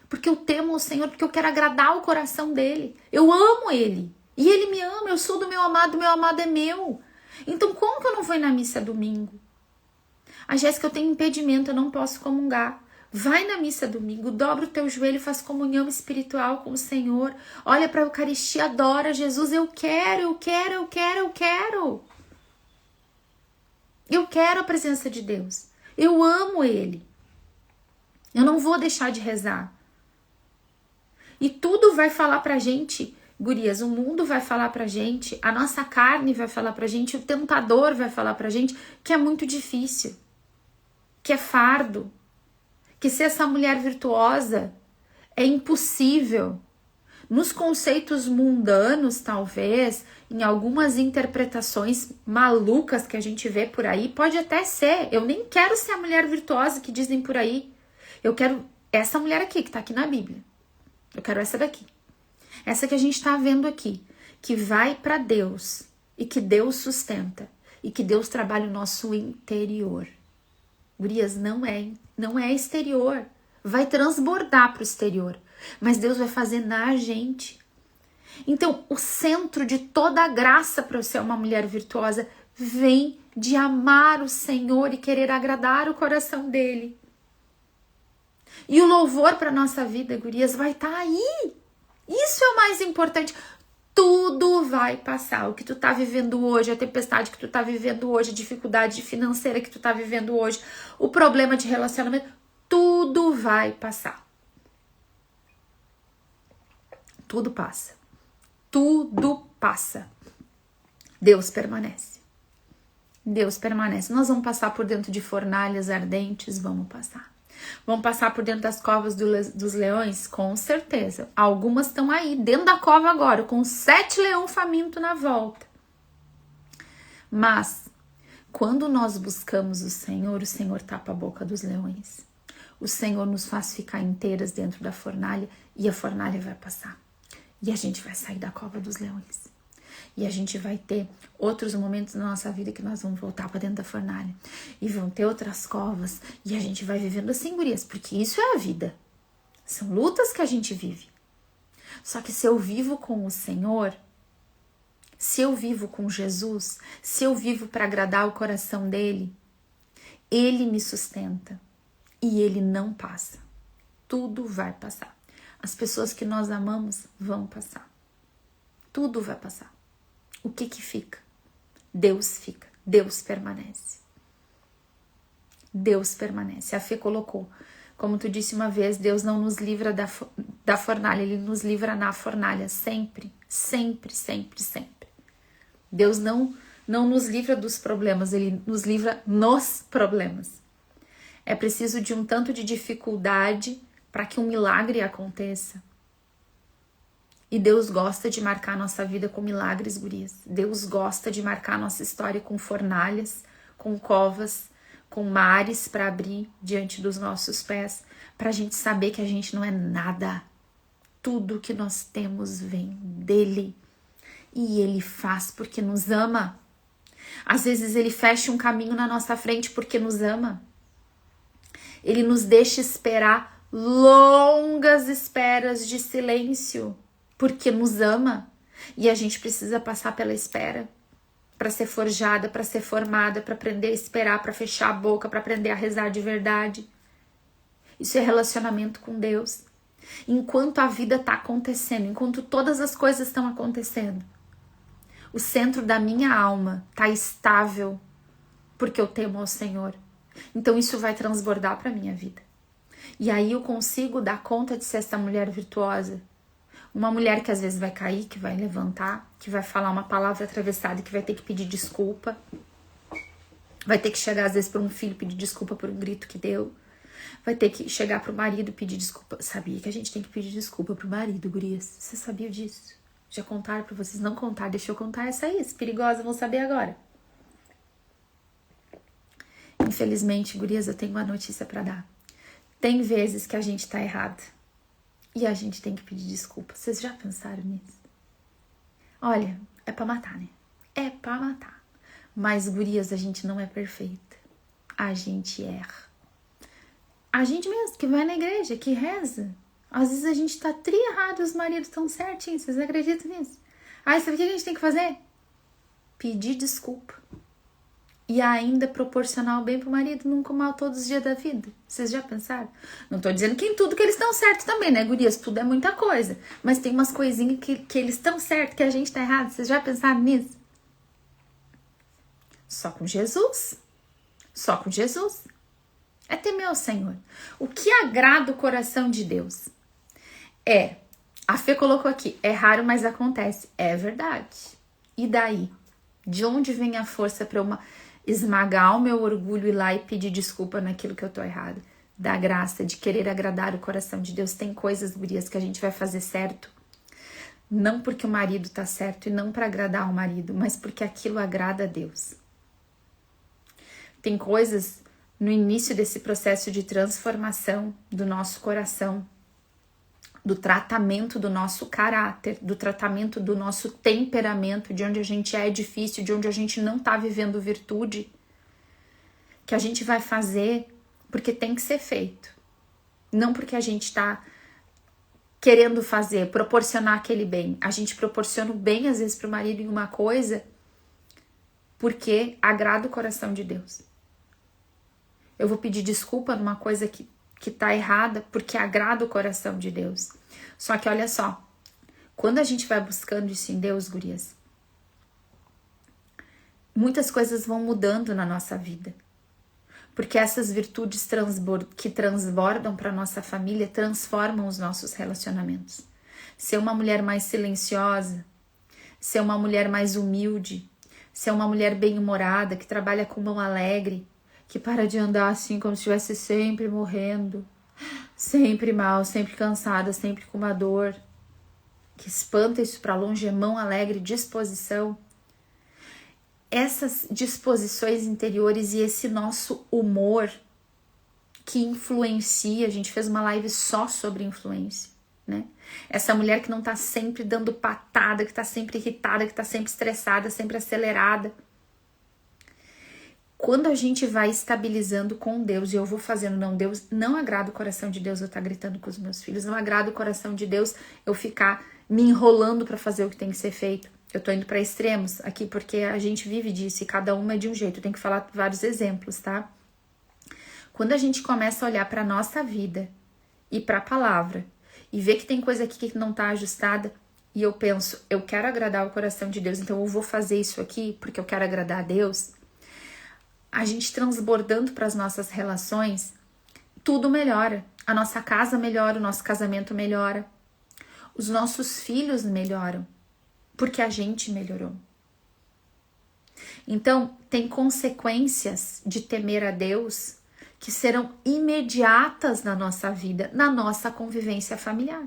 porque eu temo o Senhor, porque eu quero agradar o coração dele, eu amo ele, e ele me ama, eu sou do meu amado é meu. Então como que eu não vou ir na missa domingo? A Jéssica, eu tenho impedimento, eu não posso comungar. Vai na missa domingo, dobra o teu joelho, faz comunhão espiritual com o Senhor. Olha para a Eucaristia, adora Jesus. Eu quero. Eu quero a presença de Deus. Eu amo Ele. Eu não vou deixar de rezar. E tudo vai falar pra gente, gurias, o mundo vai falar pra gente, a nossa carne vai falar pra gente, o tentador vai falar pra gente que é muito difícil, que é fardo. Que ser essa mulher virtuosa é impossível. Nos conceitos mundanos, talvez, em algumas interpretações malucas que a gente vê por aí, pode até ser. Eu nem quero ser a mulher virtuosa que dizem por aí. Eu quero essa mulher aqui, que tá aqui na Bíblia. Eu quero essa daqui. Essa que a gente tá vendo aqui, que vai para Deus e que Deus sustenta e que Deus trabalha o nosso interior. Gurias, não é exterior, vai transbordar para o exterior, mas Deus vai fazer na gente. Então, o centro de toda a graça para eu ser uma mulher virtuosa vem de amar o Senhor e querer agradar o coração dele. E o louvor para nossa vida, gurias, vai estar aí. Isso é o mais importante. Tudo vai passar. O que tu tá vivendo hoje, a tempestade que tu tá vivendo hoje, a dificuldade financeira que tu tá vivendo hoje, o problema de relacionamento, tudo vai passar. Tudo passa. Tudo passa. Deus permanece. Deus permanece. Nós vamos passar por dentro de fornalhas ardentes, vamos passar. Vão passar por dentro das covas dos leões? Com certeza. Algumas estão aí, dentro da cova agora, com 7 leões famintos na volta. Mas, quando nós buscamos o Senhor tapa a boca dos leões. O Senhor nos faz ficar inteiras dentro da fornalha e a fornalha vai passar. E a gente vai sair da cova dos leões. E a gente vai ter outros momentos na nossa vida que nós vamos voltar para dentro da fornalha. E vão ter outras covas. E a gente vai vivendo assim, gurias. Porque isso é a vida. São lutas que a gente vive. Só que se eu vivo com o Senhor, Se eu vivo com Jesus, se eu vivo para agradar o coração dele, ele me sustenta e ele não passa. Tudo vai passar. As pessoas que nós amamos vão passar. Tudo vai passar. O que fica? Deus fica. Deus permanece. Deus permanece. A Fê colocou, como tu disse uma vez, Deus não nos livra da fornalha, Ele nos livra na fornalha, sempre, sempre, sempre, sempre. Deus não nos livra dos problemas, Ele nos livra nos problemas. É preciso de um tanto de dificuldade para que um milagre aconteça. E Deus gosta de marcar nossa vida com milagres, gurias. Deus gosta de marcar nossa história com fornalhas, com covas, com mares para abrir diante dos nossos pés, para a gente saber que a gente não é nada. Tudo que nós temos vem dele. E ele faz porque nos ama. Às vezes ele fecha um caminho na nossa frente porque nos ama. Ele nos deixa esperar longas esperas de silêncio porque nos ama. E a gente precisa passar pela espera para ser forjada, para ser formada, para aprender a esperar, para fechar a boca, para aprender a rezar de verdade. Isso é relacionamento com Deus. Enquanto a vida está acontecendo, enquanto todas as coisas estão acontecendo, o centro da minha alma está estável porque eu temo ao Senhor. Então isso vai transbordar para a minha vida. E aí eu consigo dar conta de ser essa mulher virtuosa. Uma mulher que às vezes vai cair, que vai levantar, que vai falar uma palavra atravessada, que vai ter que pedir desculpa. Vai ter que chegar às vezes para um filho pedir desculpa por um grito que deu. Vai ter que chegar para o marido pedir desculpa. Sabia que a gente tem que pedir desculpa pro marido, gurias? Você sabia disso? Já contaram para vocês? Não contar, deixa eu contar essa aí. Essa perigosa, vão saber agora. Infelizmente, gurias, eu tenho uma notícia para dar. Tem vezes que a gente tá errado. E a gente tem que pedir desculpa. Vocês já pensaram nisso? Olha, é pra matar, né? É pra matar. Mas, gurias, a gente não é perfeita. A gente erra. A gente mesmo, que vai na igreja, que reza. Às vezes a gente tá errado e os maridos estão certinhos. Vocês acreditam nisso? Aí, sabe o que a gente tem que fazer? Pedir desculpa. E ainda proporcionar o bem pro marido, nunca mal todos os dias da vida. Vocês já pensaram? Não tô dizendo que em tudo que eles estão certo também, né, gurias? Tudo é muita coisa. Mas tem umas coisinhas que eles estão certo, que a gente tá errado. Vocês já pensaram nisso? Só com Jesus. Só com Jesus. É temer ao Senhor. O que agrada o coração de Deus? A Fê colocou aqui, é raro, mas acontece. É verdade. E daí? De onde vem a força para eu esmagar o meu orgulho e ir lá e pedir desculpa naquilo que eu tô errado? Da graça de querer agradar o coração de Deus. Tem coisas, gurias, que a gente vai fazer certo. Não porque o marido tá certo e não para agradar o marido, mas porque aquilo agrada a Deus. Tem coisas no início desse processo de transformação do nosso coração, do tratamento do nosso caráter, do tratamento do nosso temperamento, de onde a gente é difícil, de onde a gente não tá vivendo virtude, que a gente vai fazer porque tem que ser feito. Não porque a gente tá querendo fazer, proporcionar aquele bem. A gente proporciona o bem, às vezes, pro marido em uma coisa porque agrada o coração de Deus. Eu vou pedir desculpa numa coisa que tá errada porque agrada o coração de Deus. Só que olha só, quando a gente vai buscando isso em Deus, gurias, muitas coisas vão mudando na nossa vida. Porque essas virtudes que transbordam para nossa família transformam os nossos relacionamentos. Ser uma mulher mais silenciosa, ser uma mulher mais humilde, ser uma mulher bem-humorada, que trabalha com mão alegre, que para de andar assim como se estivesse sempre morrendo, sempre mal, sempre cansada, sempre com uma dor, que espanta isso para longe, é mão alegre, disposição. Essas disposições interiores e esse nosso humor que influencia, a gente fez uma live só sobre influência, né? Essa mulher que não tá sempre dando patada, que tá sempre irritada, que tá sempre estressada, sempre acelerada. Quando a gente vai estabilizando com Deus, e eu vou fazendo, não, Deus, não agrada o coração de Deus eu estar gritando com os meus filhos, não agrada o coração de Deus eu ficar me enrolando para fazer o que tem que ser feito. Eu tô indo para extremos aqui porque a gente vive disso e cada uma é de um jeito. Eu tenho que falar vários exemplos, tá? Quando a gente começa a olhar para nossa vida e para a palavra e ver que tem coisa aqui que não tá ajustada e eu penso, eu quero agradar o coração de Deus, então eu vou fazer isso aqui porque eu quero agradar a Deus. A gente transbordando para as nossas relações, tudo melhora. A nossa casa melhora, o nosso casamento melhora, os nossos filhos melhoram. Porque a gente melhorou. Então, tem consequências de temer a Deus que serão imediatas na nossa vida, na nossa convivência familiar.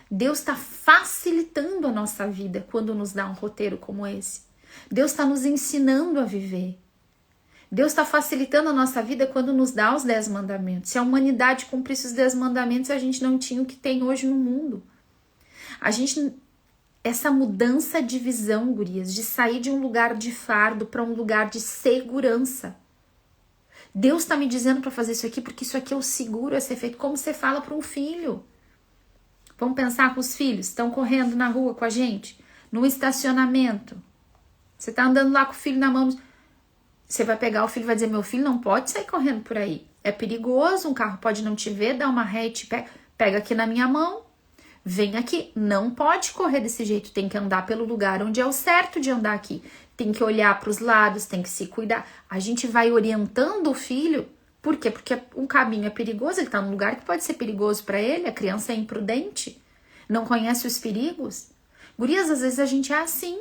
Deus está facilitando a nossa vida quando nos dá um roteiro como esse. Deus está nos ensinando a viver. Deus está facilitando a nossa vida quando nos dá os 10 mandamentos. Se a humanidade cumprisse os 10 mandamentos, a gente não tinha o que tem hoje no mundo. Essa mudança de visão, gurias, de sair de um lugar de fardo para um lugar de segurança. Deus está me dizendo para fazer isso aqui porque isso aqui é o seguro a ser feito. Como você fala para um filho? Vamos pensar com os filhos, estão correndo na rua com a gente, no estacionamento. Você está andando lá com o filho na mão. Você vai pegar o filho e vai dizer, meu filho não pode sair correndo por aí. É perigoso, um carro pode não te ver, dá uma ré e te pega aqui na minha mão. Vem aqui, não pode correr desse jeito, tem que andar pelo lugar onde é o certo de andar aqui. Tem que olhar para os lados, tem que se cuidar. A gente vai orientando o filho, por quê? Porque um caminho é perigoso, ele está num lugar que pode ser perigoso para ele, a criança é imprudente, não conhece os perigos. Gurias, às vezes a gente é assim.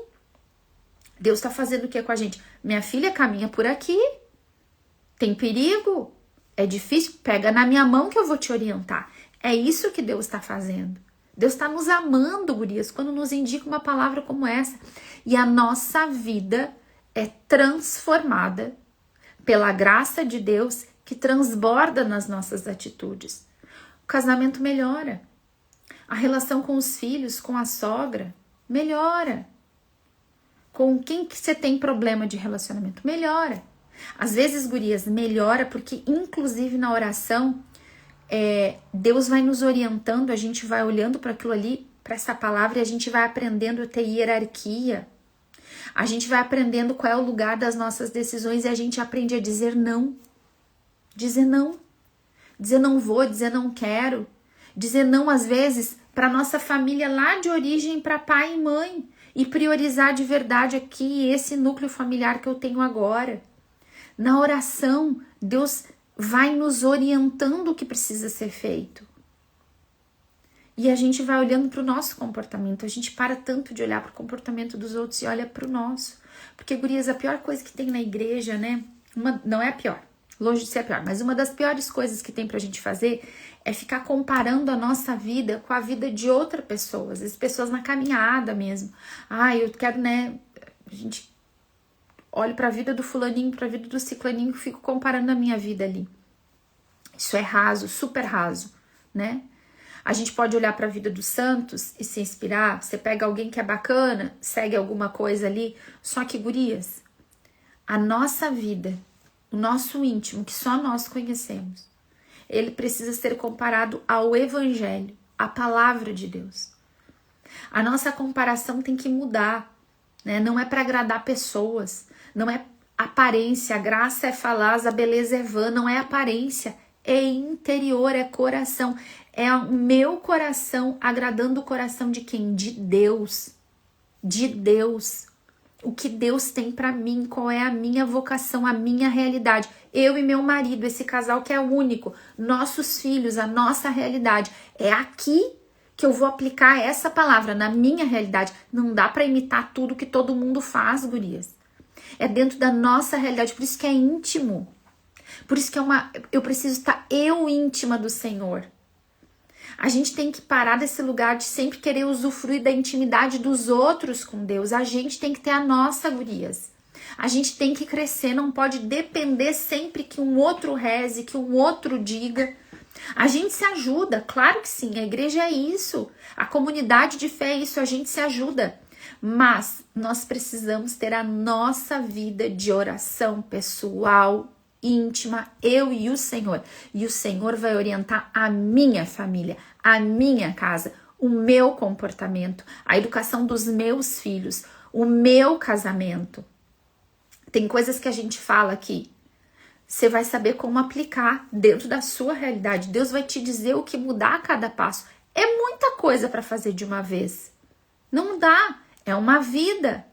Deus está fazendo o que com a gente? Minha filha caminha por aqui, tem perigo, é difícil, pega na minha mão que eu vou te orientar. É isso que Deus está fazendo. Deus está nos amando, gurias, quando nos indica uma palavra como essa. E a nossa vida é transformada pela graça de Deus que transborda nas nossas atitudes. O casamento melhora. A relação com os filhos, com a sogra, melhora. Com quem que você tem problema de relacionamento, melhora. Às vezes, gurias, melhora porque, inclusive na oração, Deus vai nos orientando, a gente vai olhando para aquilo ali, para essa palavra, e a gente vai aprendendo a ter hierarquia. A gente vai aprendendo qual é o lugar das nossas decisões e a gente aprende a dizer não. Dizer não. Dizer não vou, dizer não quero. Dizer não, às vezes, para nossa família lá de origem, para pai e mãe. E priorizar de verdade aqui esse núcleo familiar que eu tenho agora. Na oração, Deus vai nos orientando o que precisa ser feito. E a gente vai olhando para o nosso comportamento. A gente para tanto de olhar para o comportamento dos outros e olha para o nosso. Porque, gurias, a pior coisa que tem na igreja, né? Não é a pior, longe de ser a pior, mas uma das piores coisas que tem pra gente fazer é ficar comparando a nossa vida com a vida de outra pessoa. Às vezes pessoas na caminhada mesmo. Eu quero, né? A gente olha pra vida do fulaninho, pra vida do ciclaninho e fico comparando a minha vida ali. Isso é raso, super raso, né? A gente pode olhar para a vida dos santos e se inspirar. Você pega alguém que é bacana, segue alguma coisa ali. Só que, gurias, a nossa vida, o nosso íntimo, que só nós conhecemos, ele precisa ser comparado ao Evangelho, à palavra de Deus. A nossa comparação tem que mudar, né? Não é para agradar pessoas, não é aparência. A graça é falaz, a beleza é vã, não é aparência. É interior, é coração. É o meu coração agradando o coração de quem? De Deus. De Deus. O que Deus tem pra mim, qual é a minha vocação, a minha realidade. Eu e meu marido, esse casal que é único, nossos filhos, a nossa realidade. É aqui que eu vou aplicar essa palavra na minha realidade. Não dá pra imitar tudo que todo mundo faz, gurias. É dentro da nossa realidade, por isso que é íntimo. Por isso que eu preciso estar íntima do Senhor. A gente tem que parar desse lugar de sempre querer usufruir da intimidade dos outros com Deus. A gente tem que ter a nossa, gurias. A gente tem que crescer, não pode depender sempre que um outro reze, que um outro diga. A gente se ajuda, claro que sim, a igreja é isso. A comunidade de fé é isso, a gente se ajuda. Mas nós precisamos ter a nossa vida de oração pessoal, íntima, eu e o Senhor. E o Senhor vai orientar a minha família, a minha casa, o meu comportamento, a educação dos meus filhos, o meu casamento. Tem coisas que a gente fala aqui, você vai saber como aplicar dentro da sua realidade. Deus vai te dizer o que mudar a cada passo. É muita coisa para fazer de uma vez. Não dá, é uma vida.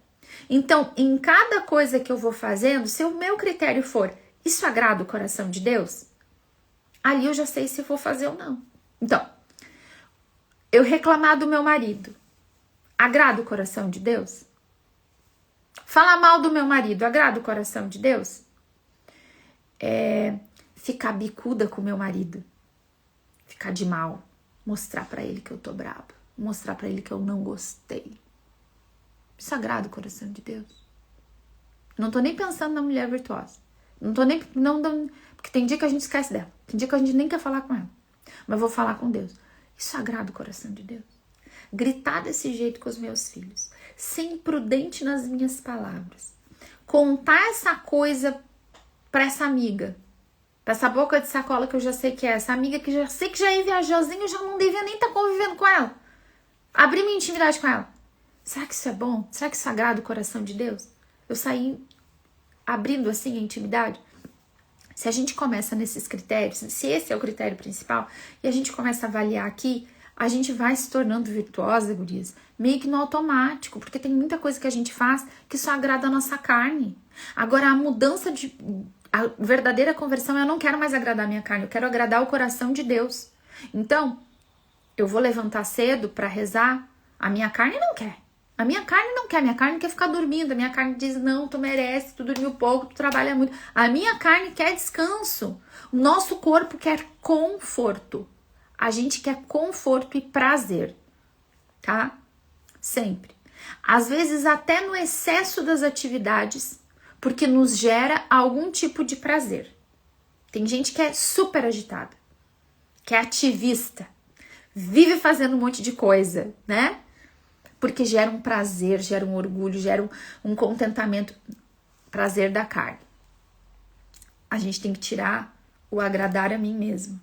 Então, em cada coisa que eu vou fazendo, se o meu critério for, isso agrada o coração de Deus? Ali eu já sei se eu vou fazer ou não. Então, eu reclamar do meu marido, agrada o coração de Deus? Falar mal do meu marido, agrada o coração de Deus? Ficar bicuda com o meu marido, ficar de mal, mostrar pra ele que eu tô brava, mostrar pra ele que eu não gostei. Isso agrada o coração de Deus? Não tô nem pensando na mulher virtuosa. Não tô nem... porque tem dia que a gente esquece dela. Tem dia que a gente nem quer falar com ela. Mas vou falar com Deus. Isso agrada o coração de Deus? Gritar desse jeito com os meus filhos. Ser imprudente nas minhas palavras. Contar essa coisa pra essa amiga. Pra essa boca de sacola que eu já sei que é. Essa amiga que já sei que já ia viajarzinha, eu já não devia nem estar convivendo com ela. Abrir minha intimidade com ela. Será que isso é bom? Será que isso agrada o coração de Deus? Eu saí abrindo assim a intimidade? Se a gente começa nesses critérios, se esse é o critério principal, e a gente começa a avaliar aqui, a gente vai se tornando virtuosa, gurias, meio que no automático, porque tem muita coisa que a gente faz que só agrada a nossa carne. Agora, a mudança a verdadeira conversão, eu não quero mais agradar a minha carne, eu quero agradar o coração de Deus. Então, eu vou levantar cedo para rezar, a minha carne não quer. A minha carne não quer, a minha carne quer ficar dormindo, a minha carne diz, não, tu merece, tu dormiu pouco, tu trabalha muito. A minha carne quer descanso, o nosso corpo quer conforto. A gente quer conforto e prazer, tá? Sempre. Às vezes até no excesso das atividades, porque nos gera algum tipo de prazer. Tem gente que é super agitada, que é ativista, vive fazendo um monte de coisa, né? Porque gera um prazer, gera um orgulho, gera um contentamento, prazer da carne. A gente tem que tirar o agradar a mim mesmo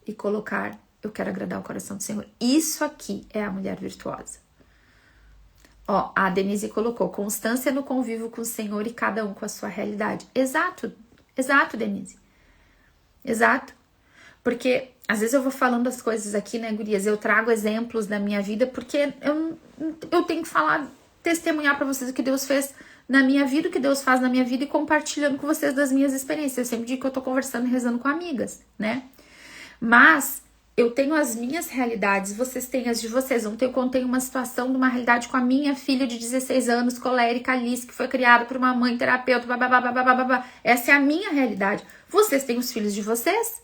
e colocar, eu quero agradar o coração do Senhor. Isso aqui é a mulher virtuosa. Ó, a Denise colocou, constância no convívio com o Senhor e cada um com a sua realidade. Exato, Denise. Exato. Porque às vezes eu vou falando as coisas aqui, né, gurias? Eu trago exemplos da minha vida porque eu tenho que falar, testemunhar para vocês o que Deus fez na minha vida, o que Deus faz na minha vida e compartilhando com vocês das minhas experiências. Eu sempre digo que eu tô conversando e rezando com amigas, né? Mas eu tenho as minhas realidades, vocês têm as de vocês. Ontem eu contei uma situação de uma realidade com a minha filha de 16 anos, colérica, Alice, que foi criada por uma mãe terapeuta, babá. Essa é a minha realidade. Vocês têm os filhos de vocês?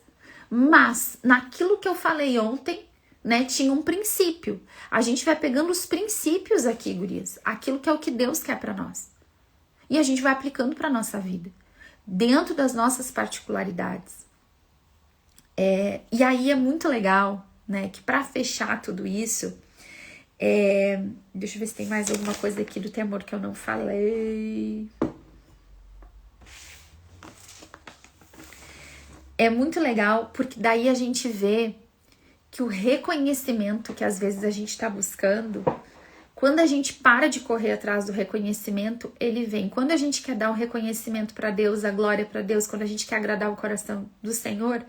Mas, naquilo que eu falei ontem, né, tinha um princípio. A gente vai pegando os princípios aqui, gurias. Aquilo que é o que Deus quer pra nós. E a gente vai aplicando pra nossa vida. Dentro das nossas particularidades. E aí é muito legal, né, que pra fechar tudo isso, deixa eu ver se tem mais alguma coisa aqui do temor que eu não falei. É muito legal, porque daí a gente vê que o reconhecimento que às vezes a gente está buscando, quando a gente para de correr atrás do reconhecimento, ele vem. Quando a gente quer dar o reconhecimento para Deus, a glória para Deus, quando a gente quer agradar o coração do Senhor,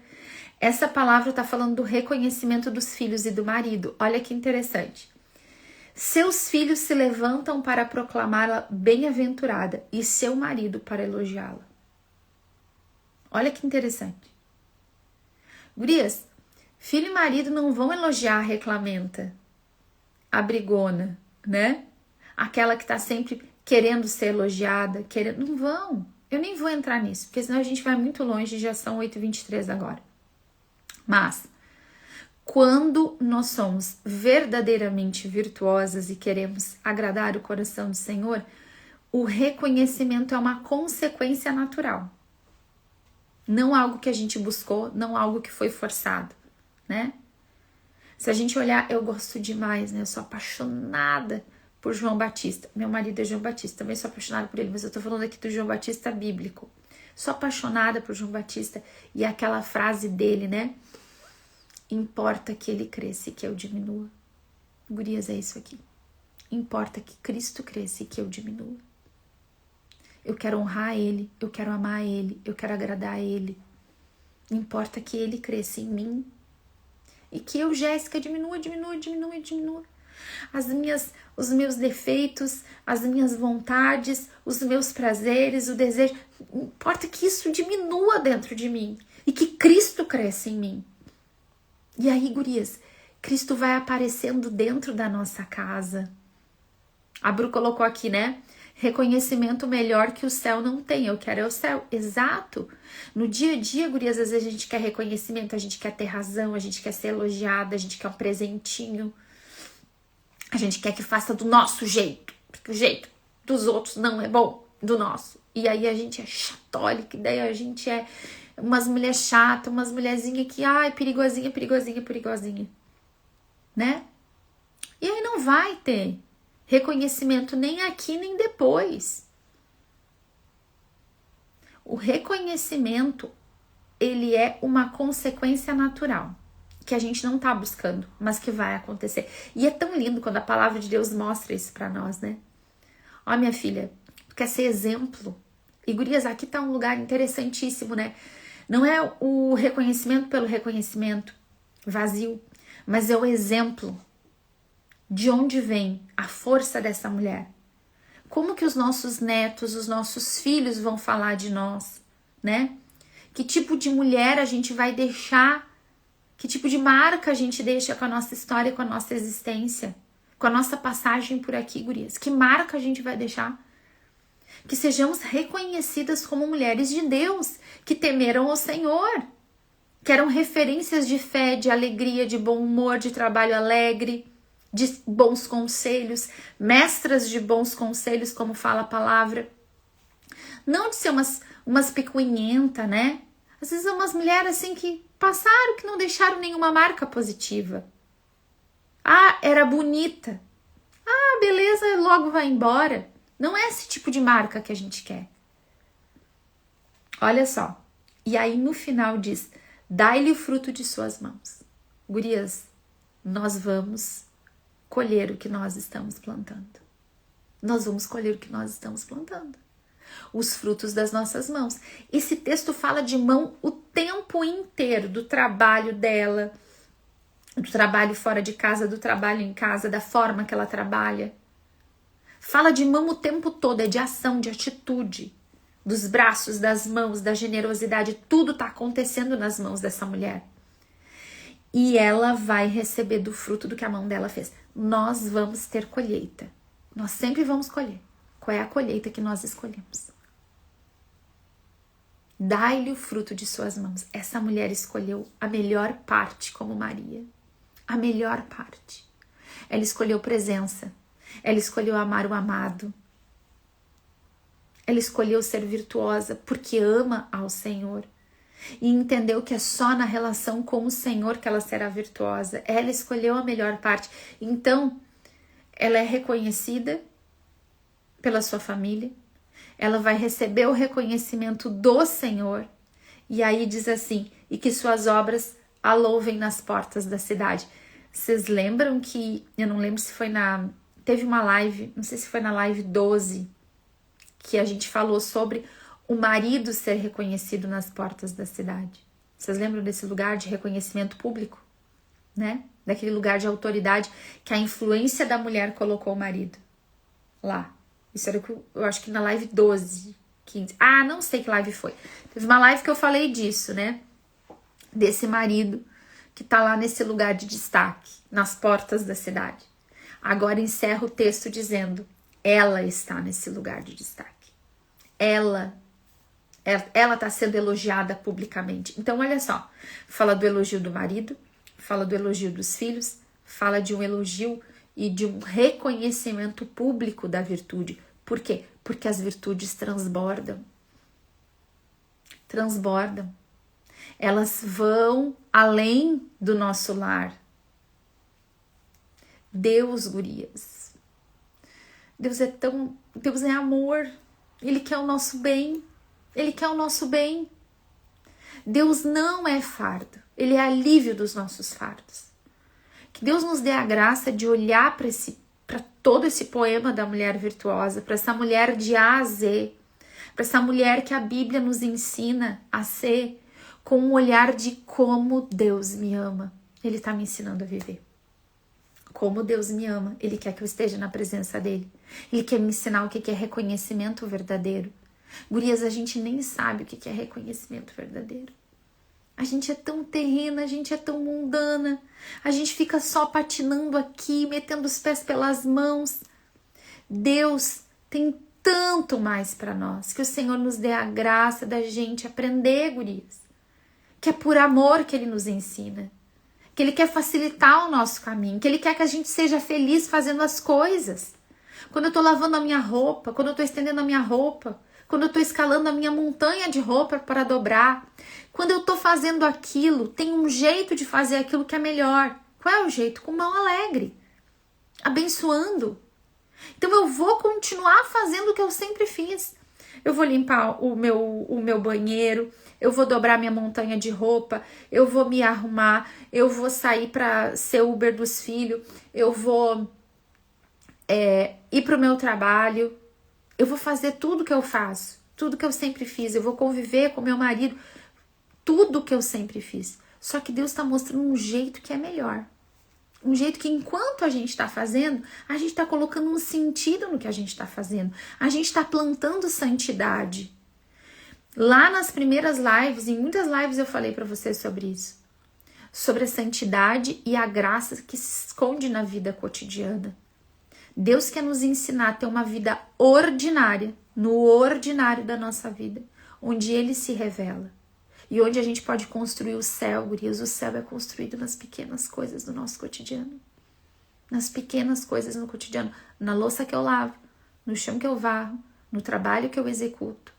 essa palavra está falando do reconhecimento dos filhos e do marido. Olha que interessante. Seus filhos se levantam para proclamá-la bem-aventurada e seu marido para elogiá-la. Olha que interessante. Gurias, filho e marido não vão elogiar a reclamenta, a brigona, né? Aquela que tá sempre querendo ser elogiada, não vão. Eu nem vou entrar nisso, porque senão a gente vai muito longe, já são 8h23 agora. Mas, quando nós somos verdadeiramente virtuosas e queremos agradar o coração do Senhor, o reconhecimento é uma consequência natural. Não algo que a gente buscou, não algo que foi forçado, né? Se a gente olhar, eu gosto demais, né? Eu sou apaixonada por João Batista. Meu marido é João Batista, também sou apaixonada por ele, mas eu tô falando aqui do João Batista bíblico. Sou apaixonada por João Batista e aquela frase dele, né? Importa que ele cresça e que eu diminua. Gurias, é isso aqui. Importa que Cristo cresça e que eu diminua. Eu quero honrar Ele, eu quero amar Ele, eu quero agradar Ele. Importa que Ele cresça em mim e que eu, Jéssica, diminua. Os meus defeitos, as minhas vontades, os meus prazeres, o desejo. Importa que isso diminua dentro de mim e que Cristo cresça em mim. E aí, gurias, Cristo vai aparecendo dentro da nossa casa. A Bru colocou aqui, né? Reconhecimento melhor que o céu não tem. Eu quero é o céu. Exato. No dia a dia, gurias, às vezes a gente quer reconhecimento, a gente quer ter razão, a gente quer ser elogiada, a gente quer um presentinho. A gente quer que faça do nosso jeito, porque o jeito dos outros não é bom, do nosso. E aí a gente é chatólica, daí a gente é umas mulheres chatas, umas mulherzinhas que, ai, perigosinha, né? E aí não vai ter reconhecimento nem aqui, nem depois. O reconhecimento, ele é uma consequência natural, que a gente não tá buscando, mas que vai acontecer. E é tão lindo quando a palavra de Deus mostra isso pra nós, né? Ó, minha filha, tu quer ser exemplo? E gurias, aqui tá um lugar interessantíssimo, né? Não é o reconhecimento pelo reconhecimento vazio, mas é o exemplo de onde vem a força dessa mulher. Como que os nossos netos, os nossos filhos vão falar de nós, né? Que tipo de mulher a gente vai deixar, que tipo de marca a gente deixa com a nossa história, com a nossa existência, com a nossa passagem por aqui, gurias. Que marca a gente vai deixar? Que sejamos reconhecidas como mulheres de Deus, que temeram o Senhor, que eram referências de fé, de alegria, de bom humor, de trabalho alegre, de bons conselhos, mestras de bons conselhos, como fala a palavra. Não de ser umas picuinhentas, né? Às vezes umas mulheres assim que passaram, que não deixaram nenhuma marca positiva. Ah, era bonita. Ah, beleza, logo vai embora. Não é esse tipo de marca que a gente quer. Olha só. E aí no final diz, dai-lhe o fruto de suas mãos. Gurias, nós vamos colher o que nós estamos plantando. Nós vamos colher o que nós estamos plantando. Os frutos das nossas mãos. Esse texto fala de mão o tempo inteiro, do trabalho dela, do trabalho fora de casa, do trabalho em casa, da forma que ela trabalha. Fala de mão o tempo todo, é de ação, de atitude, dos braços, das mãos, da generosidade. Tudo está acontecendo nas mãos dessa mulher. E ela vai receber do fruto do que a mão dela fez. Nós vamos ter colheita. Nós sempre vamos colher. Qual é a colheita que nós escolhemos? Dai-lhe o fruto de suas mãos. Essa mulher escolheu a melhor parte como Maria. A melhor parte. Ela escolheu presença. Ela escolheu amar o amado. Ela escolheu ser virtuosa porque ama ao Senhor. E entendeu que é só na relação com o Senhor que ela será virtuosa. Ela escolheu a melhor parte. Então, ela é reconhecida pela sua família. Ela vai receber o reconhecimento do Senhor. E aí diz assim, e que suas obras a louvem nas portas da cidade. Vocês lembram que, eu não lembro se foi teve uma live, não sei se foi na live 12, que a gente falou sobre o marido ser reconhecido nas portas da cidade. Vocês lembram desse lugar de reconhecimento público, né? Daquele lugar de autoridade que a influência da mulher colocou o marido lá. Isso era que eu acho que na live 12, 15. Ah, não sei que live foi. Teve uma live que eu falei disso, né? Desse marido que tá lá nesse lugar de destaque, nas portas da cidade. Agora encerra o texto dizendo, ela está nesse lugar de destaque. Ela está sendo elogiada publicamente. Então, olha só, fala do elogio do marido, fala do elogio dos filhos, fala de um elogio e de um reconhecimento público da virtude. Por quê? Porque as virtudes transbordam. Transbordam. Elas vão além do nosso lar. Deus, gurias. Deus é amor. Ele quer o nosso bem. Ele quer o nosso bem. Deus não é fardo. Ele é alívio dos nossos fardos. Que Deus nos dê a graça de olhar para todo esse poema da mulher virtuosa, para essa mulher de A a Z, para essa mulher que a Bíblia nos ensina a ser com um olhar de como Deus me ama. Ele está me ensinando a viver. Como Deus me ama, Ele quer que eu esteja na presença dEle. Ele quer me ensinar o que é reconhecimento verdadeiro. Gurias, a gente nem sabe o que é reconhecimento verdadeiro. A gente é tão terrena, a gente é tão mundana. A gente fica só patinando aqui, metendo os pés pelas mãos. Deus tem tanto mais para nós. Que o Senhor nos dê a graça da gente aprender, gurias. Que é por amor que Ele nos ensina. Que Ele quer facilitar o nosso caminho. Que Ele quer que a gente seja feliz fazendo as coisas. Quando eu tô lavando a minha roupa, quando eu tô estendendo a minha roupa, quando eu tô escalando a minha montanha de roupa para dobrar, quando eu tô fazendo aquilo, tem um jeito de fazer aquilo que é melhor. Qual é o jeito? Com mão alegre, abençoando. Então eu vou continuar fazendo o que eu sempre fiz. Eu vou limpar o meu banheiro, eu vou dobrar minha montanha de roupa, eu vou me arrumar, eu vou sair para ser Uber dos filhos, eu vou ir para o meu trabalho, eu vou fazer tudo que eu faço, tudo que eu sempre fiz, eu vou conviver com meu marido, tudo que eu sempre fiz. Só que Deus está mostrando um jeito que é melhor. Um jeito que enquanto a gente está fazendo, a gente está colocando um sentido no que a gente está fazendo. A gente está plantando santidade. Lá nas primeiras lives, em muitas lives eu falei para vocês sobre isso. Sobre a santidade e a graça que se esconde na vida cotidiana. Deus quer nos ensinar a ter uma vida ordinária, no ordinário da nossa vida, onde Ele se revela. E onde a gente pode construir o céu, gurias. O céu é construído nas pequenas coisas do nosso cotidiano. Nas pequenas coisas no cotidiano. Na louça que eu lavo, no chão que eu varro, no trabalho que eu executo.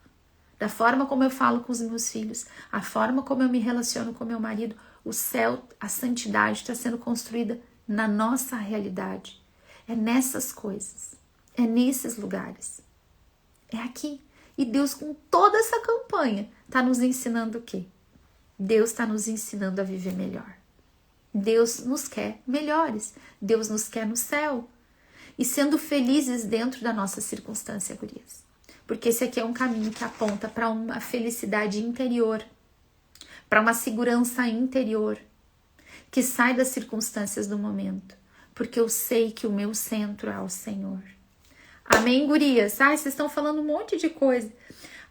Da forma como eu falo com os meus filhos, a forma como eu me relaciono com meu marido. O céu, a santidade está sendo construída na nossa realidade. É nessas coisas. É nesses lugares. É aqui. E Deus, com toda essa campanha, está nos ensinando o quê? Deus está nos ensinando a viver melhor. Deus nos quer melhores. Deus nos quer no céu. E sendo felizes dentro da nossa circunstância, gurias. Porque esse aqui é um caminho que aponta para uma felicidade interior. Para uma segurança interior. Que sai das circunstâncias do momento. Porque eu sei que o meu centro é o Senhor. Amém, gurias? Ai, vocês estão falando um monte de coisa.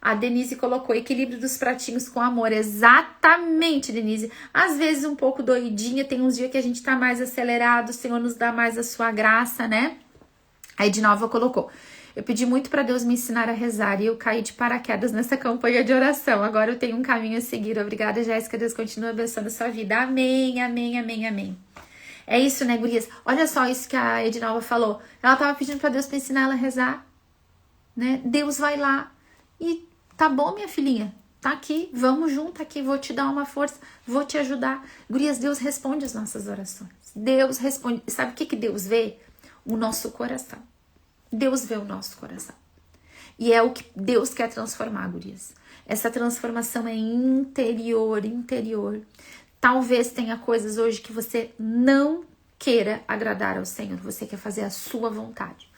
A Denise colocou equilíbrio dos pratinhos com amor. Exatamente, Denise. Às vezes um pouco doidinha, tem uns dias que a gente tá mais acelerado, o Senhor nos dá mais a sua graça, né? A Ednova colocou. Eu pedi muito para Deus me ensinar a rezar e eu caí de paraquedas nessa campanha de oração. Agora eu tenho um caminho a seguir. Obrigada, Jéssica. Deus continua abençoando a sua vida. Amém, amém, amém, amém. É isso, né, gurias? Olha só isso que a Ednalva falou. Ela tava pedindo para Deus para ensinar ela a rezar, né? Deus vai lá e tá bom, minha filhinha, tá aqui, vamos junto aqui, vou te dar uma força, vou te ajudar. Gurias, Deus responde as nossas orações. Deus responde. Sabe o que Deus vê? O nosso coração. Deus vê o nosso coração. E é o que Deus quer transformar, gurias. Essa transformação é interior, interior. Talvez tenha coisas hoje que você não queira agradar ao Senhor. Você quer fazer a sua vontade.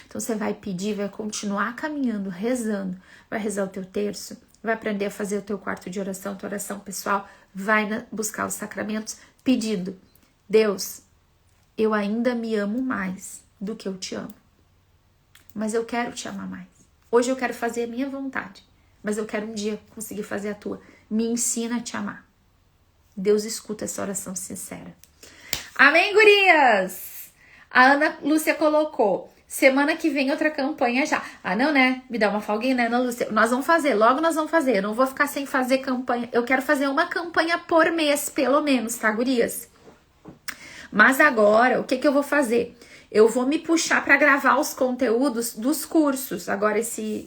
Então você vai pedir, vai continuar caminhando, rezando. Vai rezar o teu terço, vai aprender a fazer o teu quarto de oração, tua oração pessoal. Vai buscar os sacramentos pedindo. Deus, eu ainda me amo mais do que eu te amo. Mas eu quero te amar mais. Hoje eu quero fazer a minha vontade. Mas eu quero um dia conseguir fazer a tua. Me ensina a te amar. Deus escuta essa oração sincera. Amém, gurias? A Ana Lúcia colocou. Semana que vem outra campanha já. Ah, não, né? Me dá uma folguinha, né, Ana Lúcia? Nós vamos fazer, logo nós vamos fazer. Eu não vou ficar sem fazer campanha. Eu quero fazer uma campanha por mês, pelo menos, tá, gurias? Mas agora, o que eu vou fazer? Eu vou me puxar para gravar os conteúdos dos cursos. Agora,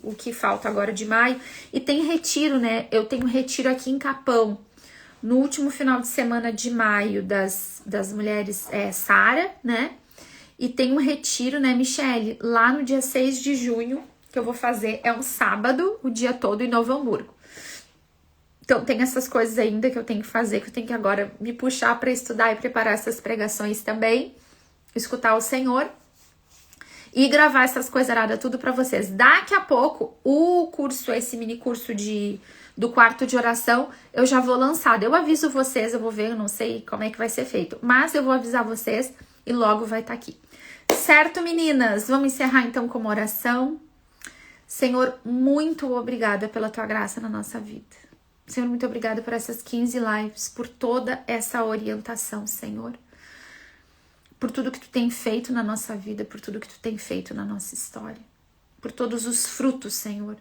o que falta agora de maio. E tem retiro, né? Eu tenho retiro aqui em Capão. No último final de semana de maio das mulheres Sara, né? E tem um retiro, né, Michele? Lá no dia 6 de junho, que eu vou fazer, é um sábado, o dia todo em Novo Hamburgo. Então, tem essas coisas ainda que eu tenho que fazer, que eu tenho que agora me puxar para estudar e preparar essas pregações também, escutar o Senhor e gravar essas coisaradas tudo para vocês. Daqui a pouco, o curso, esse mini curso do quarto de oração, eu já vou lançar. Eu aviso vocês, eu vou ver, eu não sei como é que vai ser feito, mas eu vou avisar vocês e logo vai estar aqui. Certo, meninas? Vamos encerrar então com uma oração. Senhor, muito obrigada pela tua graça na nossa vida. Senhor, muito obrigada por essas 15 lives, por toda essa orientação, Senhor. Por tudo que tu tem feito na nossa vida, por tudo que tu tem feito na nossa história. Por todos os frutos, Senhor.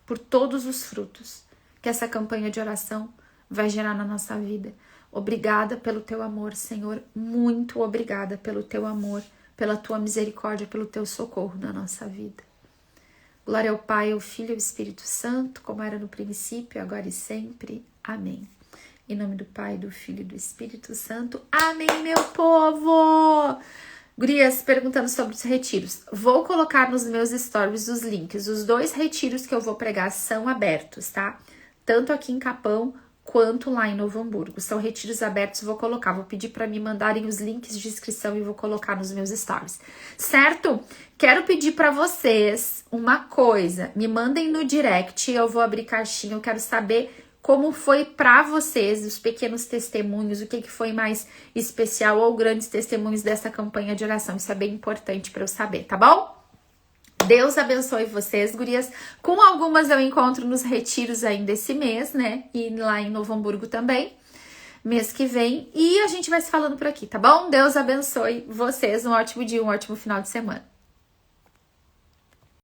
Por todos os frutos que essa campanha de oração vai gerar na nossa vida. Obrigada pelo teu amor, Senhor. Muito obrigada pelo teu amor, pela tua misericórdia, pelo teu socorro na nossa vida. Glória ao Pai, ao Filho e ao Espírito Santo, como era no princípio, agora e sempre. Amém. Em nome do Pai, do Filho e do Espírito Santo. Amém, meu povo! Gurias, perguntando sobre os retiros. Vou colocar nos meus stories os links. Os 2 retiros que eu vou pregar são abertos, tá? Tanto aqui em Capão, quanto lá em Novo Hamburgo. São retiros abertos, vou colocar. Vou pedir para me mandarem os links de inscrição e vou colocar nos meus stories. Certo? Quero pedir para vocês uma coisa. Me mandem no direct, eu vou abrir caixinha. Eu quero saber como foi para vocês, os pequenos testemunhos, o que foi mais especial ou grandes testemunhos dessa campanha de oração. Isso é bem importante para eu saber, tá bom? Deus abençoe vocês, gurias. Com algumas eu encontro nos retiros ainda esse mês, né? E lá em Novo Hamburgo também, mês que vem. E a gente vai se falando por aqui, tá bom? Deus abençoe vocês. Um ótimo dia, um ótimo final de semana.